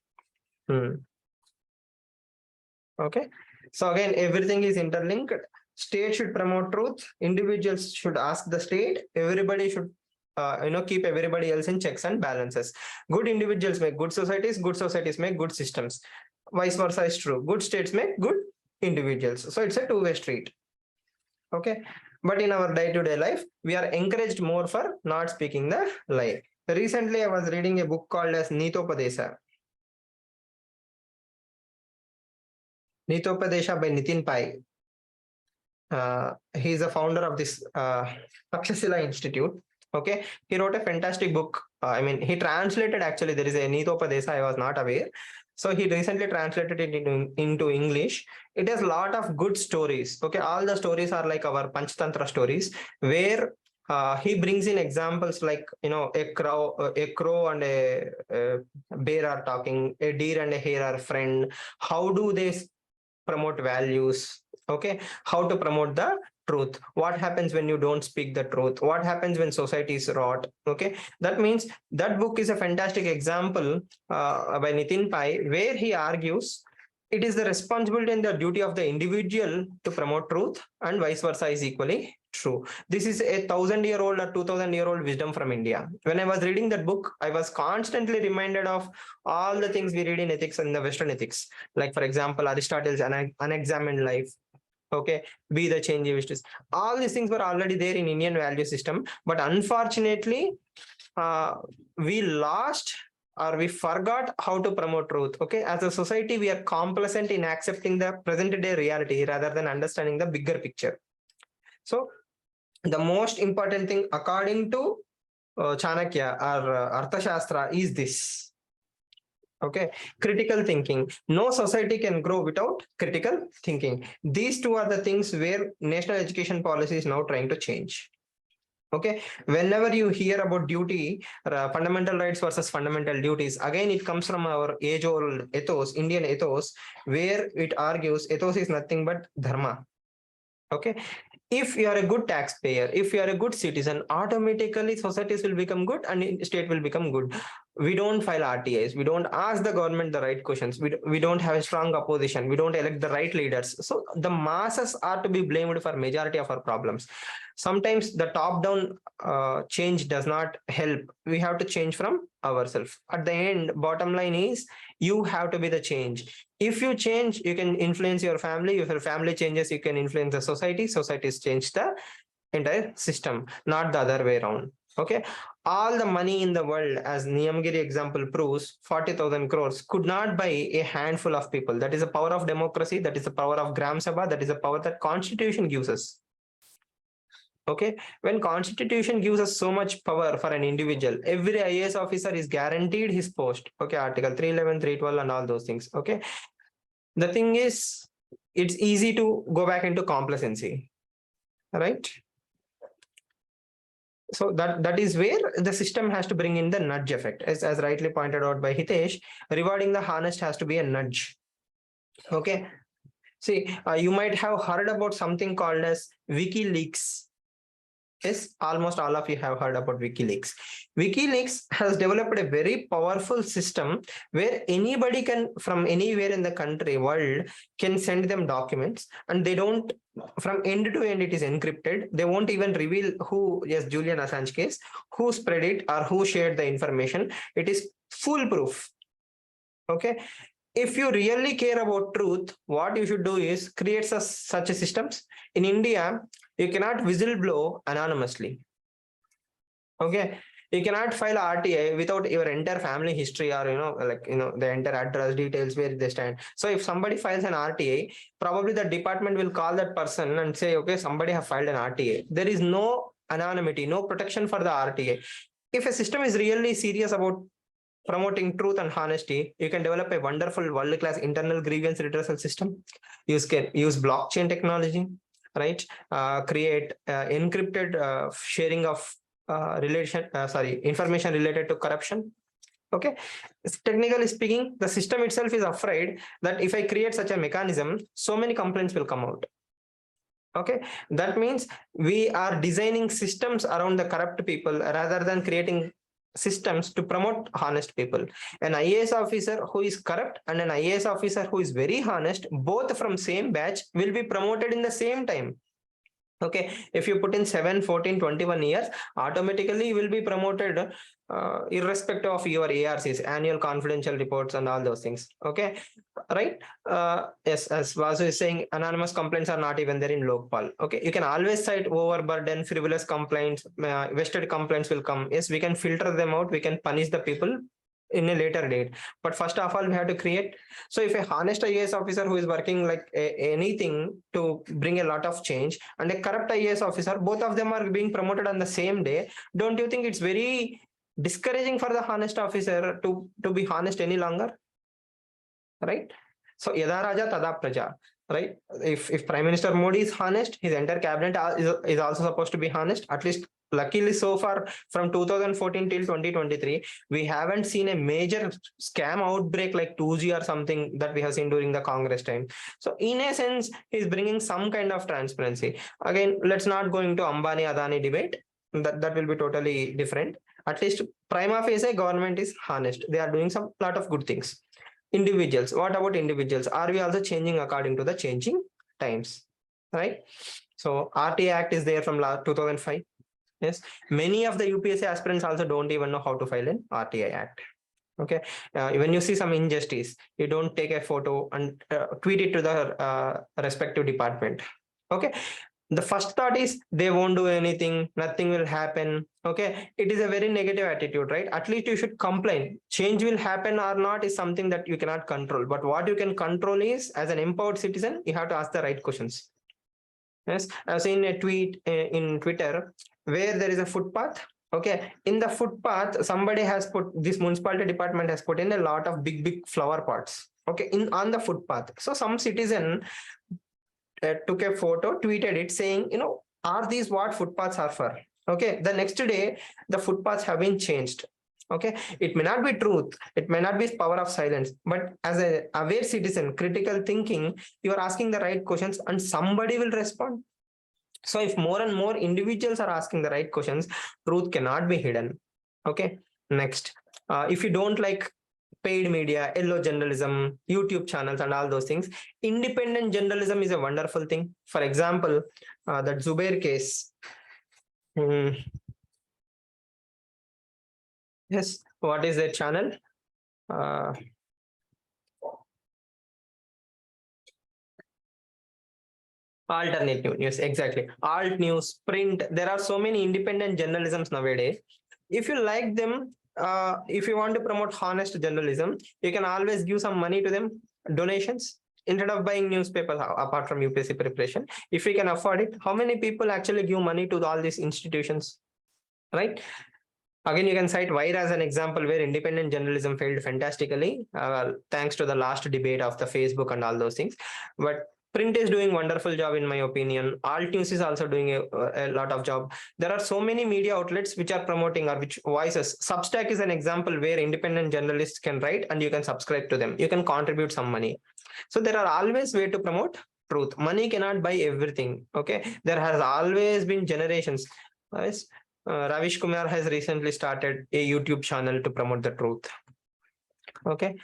Okay. So again, everything is interlinked. State should promote truth. Individuals should ask the state. Everybody should keep everybody else in checks and balances. Good individuals make good societies make good systems. Vice versa is true. Good states make good individuals. So it's a two-way street. Okay. But in our day-to-day life, we are encouraged more for not speaking the lie. Recently, I was reading a book called as Nitopadesha. Nitopadesha by Nitin Pai. He is the founder of this Takshashila Institute. Okay, he wrote a fantastic book. He translated, actually, there is a Nitopadesha, I was not aware. So he recently translated it into English. It has a lot of good stories. Okay, all the stories are like our Panchtantra stories, where he brings in examples like, a crow and a bear are talking, a deer and a hare are friend. How do they promote values? Okay, how to promote the truth? What happens when you don't speak the truth? What happens when society is rot? Okay, that means that book is a fantastic example by Nitin Pai, where he argues it is the responsibility and the duty of the individual to promote truth, and vice versa is equally true. This is a 1,000-year-old or 2,000-year-old wisdom from India. When I was reading that book, I was constantly reminded of all the things we read in ethics and the Western ethics. Like, for example, Aristotle's unexamined life. Okay, be the change you wish to. All these things were already there in Indian value system, but unfortunately, we lost or we forgot how to promote truth. Okay, as a society, we are complacent in accepting the present day reality rather than understanding the bigger picture. So the most important thing, according to Chanakya or Arthashastra, is this. Okay, critical thinking. No society can grow without critical thinking. These two are the things where national education policy is now trying to change. Okay, whenever you hear about duty, fundamental rights versus fundamental duties, again it comes from our age-old ethos, Indian ethos, where it argues ethos is nothing but dharma. Okay, if you are a good taxpayer, if you are a good citizen, automatically societies will become good and state will become good. We don't file RTIs. We don't ask the government the right questions. We don't have a strong opposition. We don't elect the right leaders. So the masses are to be blamed for majority of our problems. Sometimes the top-down change does not help. We have to change from ourselves. At the end, bottom line is you have to be the change. If you change, you can influence your family. If your family changes, you can influence the society. Societies change the entire system, not the other way around. Okay, all the money in the world, as Niyamgiri example proves, 40,000 crores could not buy a handful of people. That is the power of democracy. That is the power of Gram Sabha. That is the power that Constitution gives us. Okay, when Constitution gives us so much power for an individual, every IAS officer is guaranteed his post. Okay, Article 311, 312, and all those things. Okay, the thing is, it's easy to go back into complacency, right? So that is where the system has to bring in the nudge effect, as rightly pointed out by Hitesh. Rewarding the honest has to be a nudge. Okay, see, you might have heard about something called as WikiLeaks. Yes, almost all of you have heard about WikiLeaks. WikiLeaks has developed a very powerful system where anybody can, from anywhere in the country, world, can send them documents, and they don't, from end to end, it is encrypted. They won't even reveal who, yes, Julian Assange case, who spread it or who shared the information. It is foolproof. Okay. If you really care about truth, what you should do is create such a systems. In India, you cannot whistleblow anonymously. Okay, you cannot file RTI without your entire family history or the entire address details where they stand. So if somebody files an RTI, probably the department will call that person and say, okay, somebody have filed an RTI. There is no anonymity, no protection for the RTI. If a system is really serious about promoting truth and honesty, you can develop a wonderful world-class internal grievance redressal system. You can use blockchain technology, right? Create encrypted sharing of information related to corruption. Okay, technically speaking, the system itself is afraid that if I create such a mechanism, so many complaints will come out. Okay, that means we are designing systems around the corrupt people rather than creating systems to promote honest people. An IAS officer who is corrupt and an IAS officer who is very honest, both from same batch, will be promoted in the same time. Okay, if you put in 7, 14, 21 years, automatically you will be promoted irrespective of your ARCs, annual confidential reports and all those things. Okay, right? Yes, as Vasu is saying, anonymous complaints are not even there in Lokpal. Okay, you can always cite overburden, frivolous complaints, vested complaints will come. Yes, we can filter them out. We can punish the people in a later date, but first of all we have to create. So if a honest IAS officer who is working like anything to bring a lot of change and a corrupt IAS officer, both of them are being promoted on the same day, don't you think it's very discouraging for the honest officer to be honest any longer, right? So yada raja tada praja, right? If Prime Minister Modi is honest, his entire cabinet is also supposed to be honest. At least luckily so far from 2014 till 2023, we haven't seen a major scam outbreak like 2G or something that we have seen during the Congress time. So in a sense, he's bringing some kind of transparency. Again, let's not go into Ambani Adani debate. That will be totally different. At least prima facie government is honest. They are doing some lot of good things. Individuals, what about individuals? Are we also changing according to the changing times, right? So RTA Act is there from 2005. Yes, many of the UPSC aspirants also don't even know how to file an RTI Act. Okay, when you see some injustice, you don't take a photo and tweet it to the respective department. Okay, the first thought is they won't do anything, nothing will happen. Okay, it is a very negative attitude, right? At least you should complain. Change will happen or not is something that you cannot control, but what you can control is, as an empowered citizen, you have to ask the right questions. Yes, I've seen a tweet in Twitter where there is a footpath. Okay, in the footpath, somebody has put, this municipality department has put in a lot of big flower pots. Okay, on the footpath. So some citizen took a photo, tweeted it saying, are these what footpaths are for? Okay, the next day, the footpaths have been changed. Okay, it may not be truth, it may not be power of silence, but as an aware citizen, critical thinking, you are asking the right questions and somebody will respond. So if more and more individuals are asking the right questions, truth cannot be hidden. Okay, next, If you don't like paid media, yellow journalism, YouTube channels, and all those things, independent journalism is a wonderful thing. For example, that Zubair case. Yes, what is that channel? Alternative news, exactly. Alt news, print. There are so many independent journalisms nowadays. If you like them, if you want to promote honest journalism, you can always give some money to them, donations, instead of buying newspapers. Apart from UPSC preparation, if we can afford it, how many people actually give money to all these institutions, right? Again, you can cite Wire as an example where independent journalism failed fantastically, thanks to the last debate of the Facebook and all those things. But print is doing wonderful job in my opinion. Alt News is also doing a lot of job. There are so many media outlets which are promoting or which voices. Substack is an example where independent journalists can write and you can subscribe to them. You can contribute some money. So there are always ways to promote truth. Money cannot buy everything. Okay, there has always been generations. Yes. Ravish Kumar has recently started a YouTube channel to promote the truth. Okay,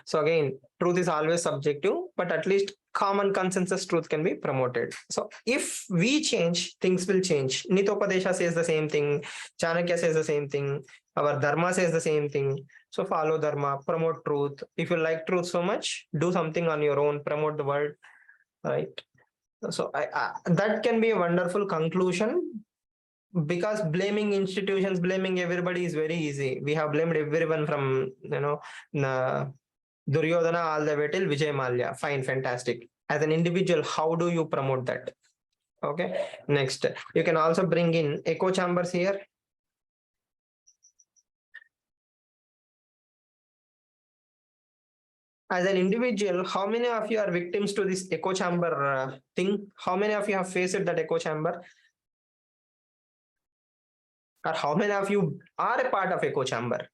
so again, truth is always subjective, but at least common consensus truth can be promoted. So if we change, things will change. Nitopadesha says the same thing, Chanakya says the same thing, our Dharma says the same thing. So follow Dharma, promote truth. If you like truth so much, do something on your own, promote the word, right? So that can be a wonderful conclusion. Because blaming institutions, blaming everybody is very easy. We have blamed everyone from Duryodhana all the way till Vijay Mallya. Fine, fantastic. As an individual, how do you promote that? Okay, next, you can also bring in echo chambers here. As an individual, how many of you are victims to this echo chamber thing? How many of you have faced that echo chamber? Or how many of you are a part of echo chamber?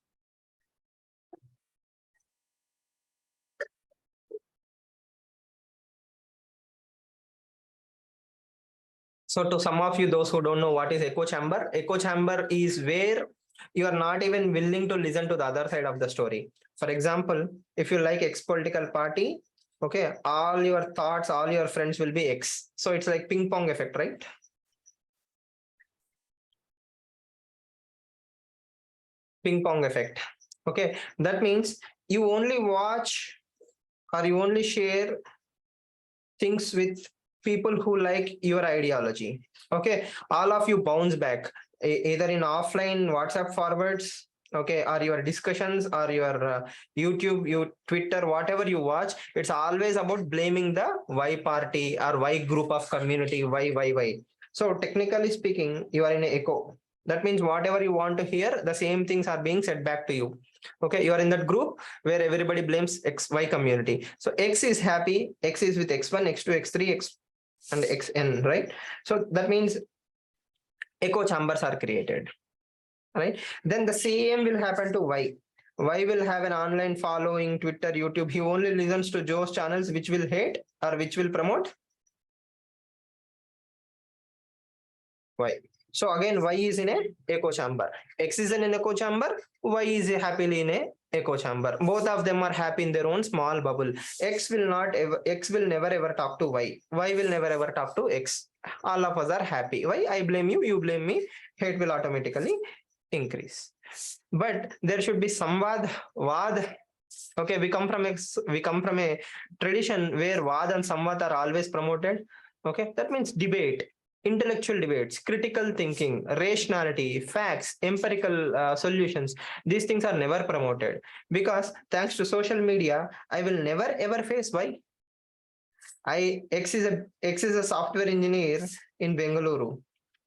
So to some of you, those who don't know what is echo chamber is where you are not even willing to listen to the other side of the story. For example, if you like X political party, okay, all your thoughts, all your friends will be X. So it's like ping pong effect, right? Ping pong effect. Okay, that means you only watch or you only share things with people who like your ideology. Okay, all of you bounce back either in offline WhatsApp forwards, okay, or your discussions or your YouTube, you Twitter, whatever you watch, it's always about blaming the Y party or Y group of community, Y. So technically speaking, you are in an echo. That means whatever you want to hear, the same things are being said back to you. Okay, you are in that group where everybody blames XY community. So X is happy, X is with X1, X2, X3, X and Xn, right? So that means echo chambers are created, right? Then the same will happen to Y. Y will have an online following, Twitter, YouTube. He only listens to Joe's channels which will hate or which will promote Y. So again, Y is in a echo chamber. X is in an echo chamber. Y is happily in a echo chamber. Both of them are happy in their own small bubble. X will never ever talk to Y. Y will never ever talk to X. All of us are happy. Why? I blame you, you blame me. Hate will automatically increase. But there should be samvad, vad. Okay, we come from a tradition where vad and samvad are always promoted. Okay, that means debate, intellectual debates, critical thinking, rationality, facts, empirical solutions. These things are never promoted because thanks to social media, I will never ever face Y. X is a software engineer in Bengaluru.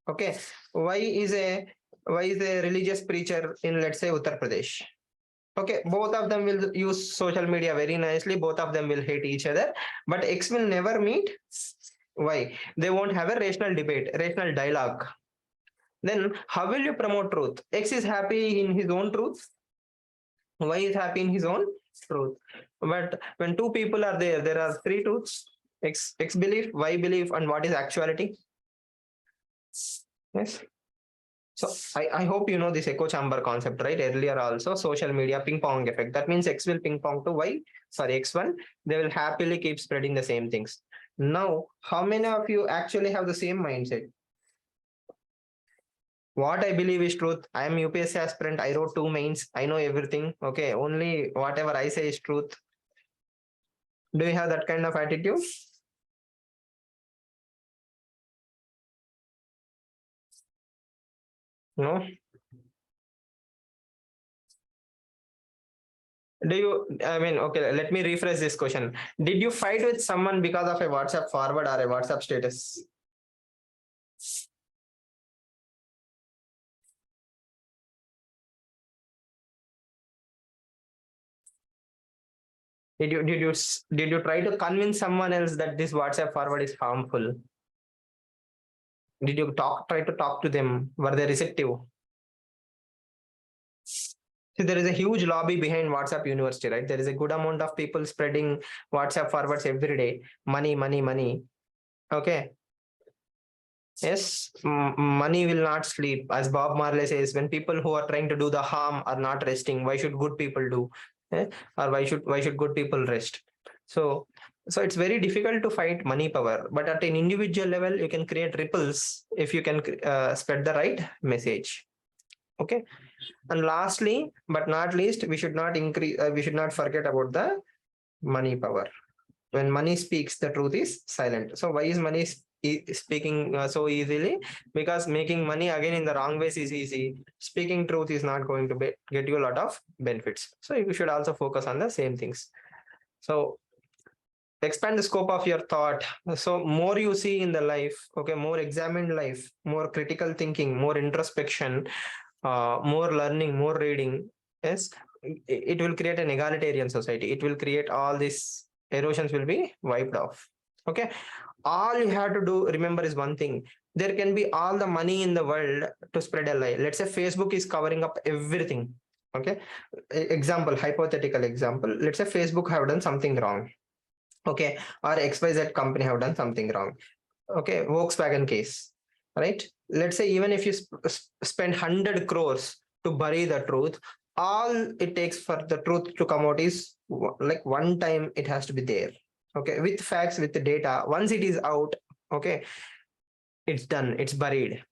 Okay, Y is a religious preacher in, let's say, Uttar Pradesh. Okay, both of them will use social media very nicely. Both of them will hate each other, but X will never meet Y. They won't have a rational debate, rational dialogue. Then how will you promote truth? X is happy in his own truth. Y is happy in his own truth. But when two people are there, there are three truths. X belief, Y belief, and what is actuality? Yes. So I hope you know this echo chamber concept, right? Earlier also, social media ping pong effect. That means X will ping pong to Y, sorry, X1. They will happily keep spreading the same things. Now, how many of you actually have the same mindset? What I believe is truth. I am UPSC aspirant. I wrote 2 mains. I know everything. Okay, only whatever I say is truth. Do you have that kind of attitude? No. Do you, I mean, okay, let me rephrase this question. Did you fight with someone because of a WhatsApp forward or a WhatsApp status? Did you try to convince someone else that this WhatsApp forward is harmful? Did you try to talk to them? Were they receptive? See, there is a huge lobby behind WhatsApp University, right? There is a good amount of people spreading WhatsApp forwards every day. Money, money, money. Okay. Yes, money will not sleep. As Bob Marley says, when people who are trying to do the harm are not resting, why should good people do? Or why should good people rest? So so it's very difficult to fight money power, but at an individual level, you can create ripples if you can spread the right message. Okay. And lastly, but not least, we should not forget about the money power. When money speaks, the truth is silent. So why is money speaking so easily? Because making money again in the wrong ways is easy. Speaking truth is not going to get you a lot of benefits. So you should also focus on the same things. So expand the scope of your thought. So more you see in the life, okay, more examined life, more critical thinking, more introspection, more learning, more reading. Yes, it will create an egalitarian society. It will create all these erosions will be wiped off. Okay, all you have to do, remember, is one thing. There can be all the money in the world to spread a lie. Let's say Facebook is covering up everything. Okay, example, hypothetical example. Let's say Facebook have done something wrong. Okay, or XYZ company have done something wrong. Okay, Volkswagen case, right? Let's say even if you spend 100 crores to bury the truth, all it takes for the truth to come out is like one time it has to be there. Okay, with facts, with the data. Once it is out, okay, it's done, it's buried.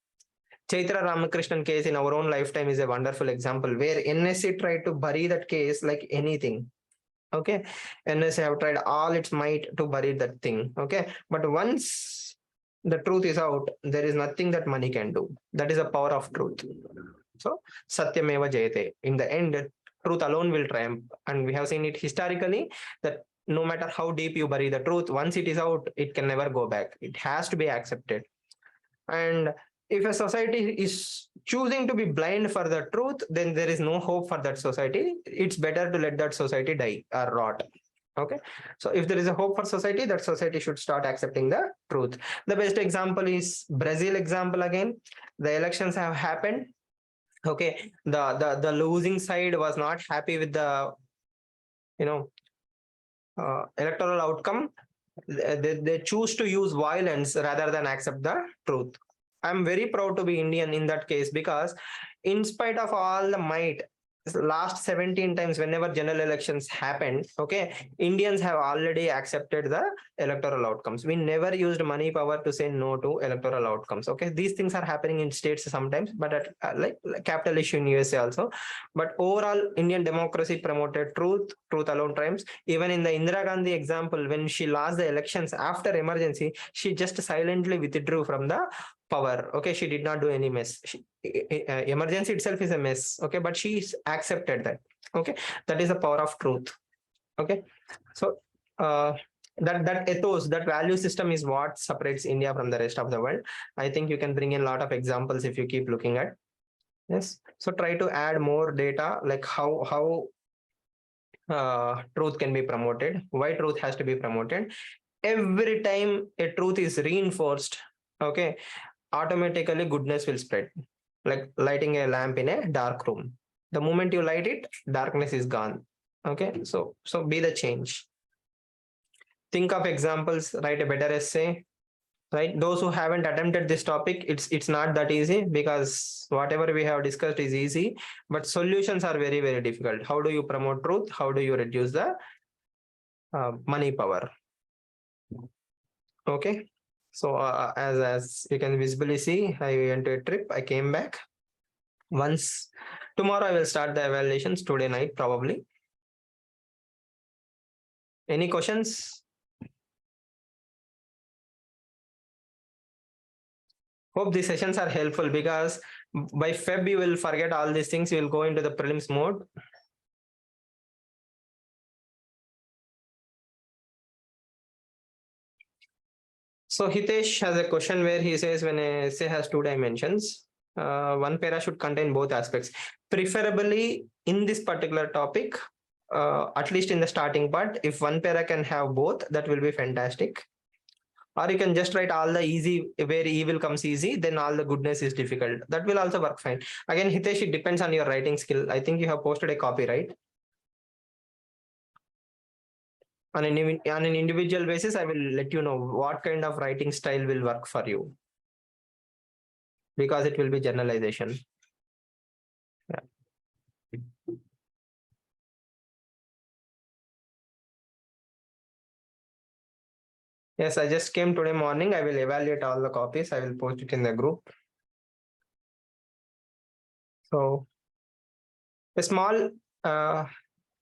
Chaitra Ramakrishnan case in our own lifetime is a wonderful example where NSC tried to bury that case like anything. Okay, NSA have tried all its might to bury that thing. Okay, but once the truth is out, there is nothing that money can do. That is the power of truth. So satyameva jayate. In the end, truth alone will triumph, and we have seen it historically that no matter how deep you bury the truth, once it is out, it can never go back. It has to be accepted. And if a society is choosing to be blind for the truth, then there is no hope for that society. It's better to let that society die or rot. Okay, so if there is a hope for society, that society should start accepting the truth. The best example is Brazil example again. The elections have happened. Okay, the losing side was not happy with the you know electoral outcome. They choose to use violence rather than accept the truth. I'm very proud to be Indian in that case, because in spite of all the might, last 17 times whenever general elections happened, okay, Indians have already accepted the electoral outcomes. We never used money power to say no to electoral outcomes. Okay, these things are happening in states sometimes, but at like capital issue in USA also. But overall, Indian democracy promoted truth alone triumphs. Even in the Indira Gandhi example, when she lost the elections after emergency, she just silently withdrew from the power. Okay, she did not do any mess. Emergency itself is a mess. Okay, but she accepted that. Okay, that is the power of truth. Okay, so that ethos, that value system is what separates India from the rest of the world. I think you can bring in a lot of examples if you keep looking at. Yes, so try to add more data, like how truth can be promoted, why truth has to be promoted. Every time a truth is reinforced, okay, automatically goodness will spread, like lighting a lamp in a dark room. The moment you light it, darkness is gone. Okay, so be the change. Think of examples, write a better essay, right? Those who haven't attempted this topic, it's not that easy, because whatever we have discussed is easy, but solutions are very, very difficult. How do you promote truth? How do you reduce the money power? Okay. So as you can visibly see, I went to a trip, I came back. Once tomorrow I will start the evaluations, today night probably. Any questions? Hope these sessions are helpful, because by Feb you will forget all these things. You will go into the prelims mode. So Hitesh has a question where he says, when a essay has 2 dimensions, one para should contain both aspects. Preferably in this particular topic, at least in the starting part, if one para can have both, that will be fantastic. Or you can just write all the easy, where evil comes easy, then all the goodness is difficult. That will also work fine. Again, Hitesh, it depends on your writing skill. I think you have posted a copy, right? On an individual basis, I will let you know what kind of writing style will work for you, because it will be generalization. Yeah. Yes, I just came today morning. I will evaluate all the copies. I will post it in the group. So a small,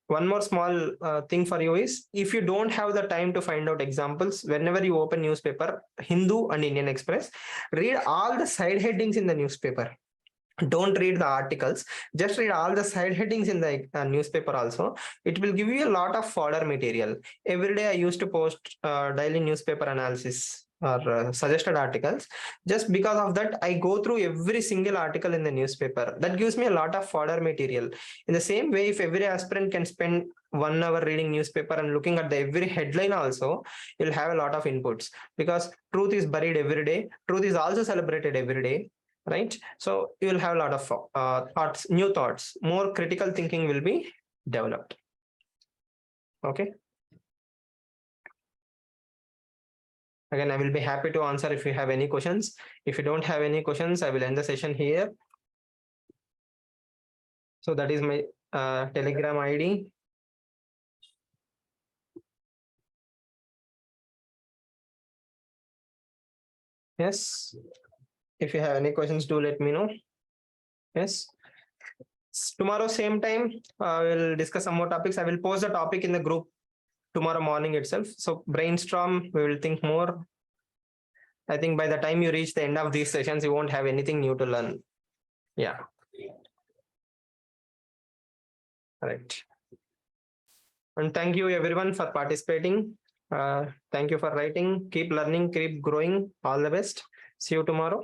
one more small thing for you is, if you don't have the time to find out examples, whenever you open newspaper, Hindu and Indian Express, read all the side headings in the newspaper. Don't read the articles, just read all the side headings in the newspaper also. It will give you a lot of fodder material. Every day I used to post daily newspaper analysis or suggested articles. Just because of that, I go through every single article in the newspaper. That gives me a lot of fodder material. In the same way, if every aspirant can spend 1 hour reading newspaper and looking at the every headline also, you'll have a lot of inputs, because truth is buried every day. Truth is also celebrated every day, right? So you will have a lot of thoughts, new thoughts, more critical thinking will be developed. Okay. Again, I will be happy to answer if you have any questions. If you don't have any questions, I will end the session here. So that is my Telegram ID. Yes. If you have any questions, do let me know. Yes. Tomorrow, same time, we'll discuss some more topics. I will post the topic in the group tomorrow morning itself. So brainstorm, we will think more. I think by the time you reach the end of these sessions, you won't have anything new to learn. Yeah. Right. And thank you everyone for participating. Thank you for writing. Keep learning, keep growing. All the best. See you tomorrow.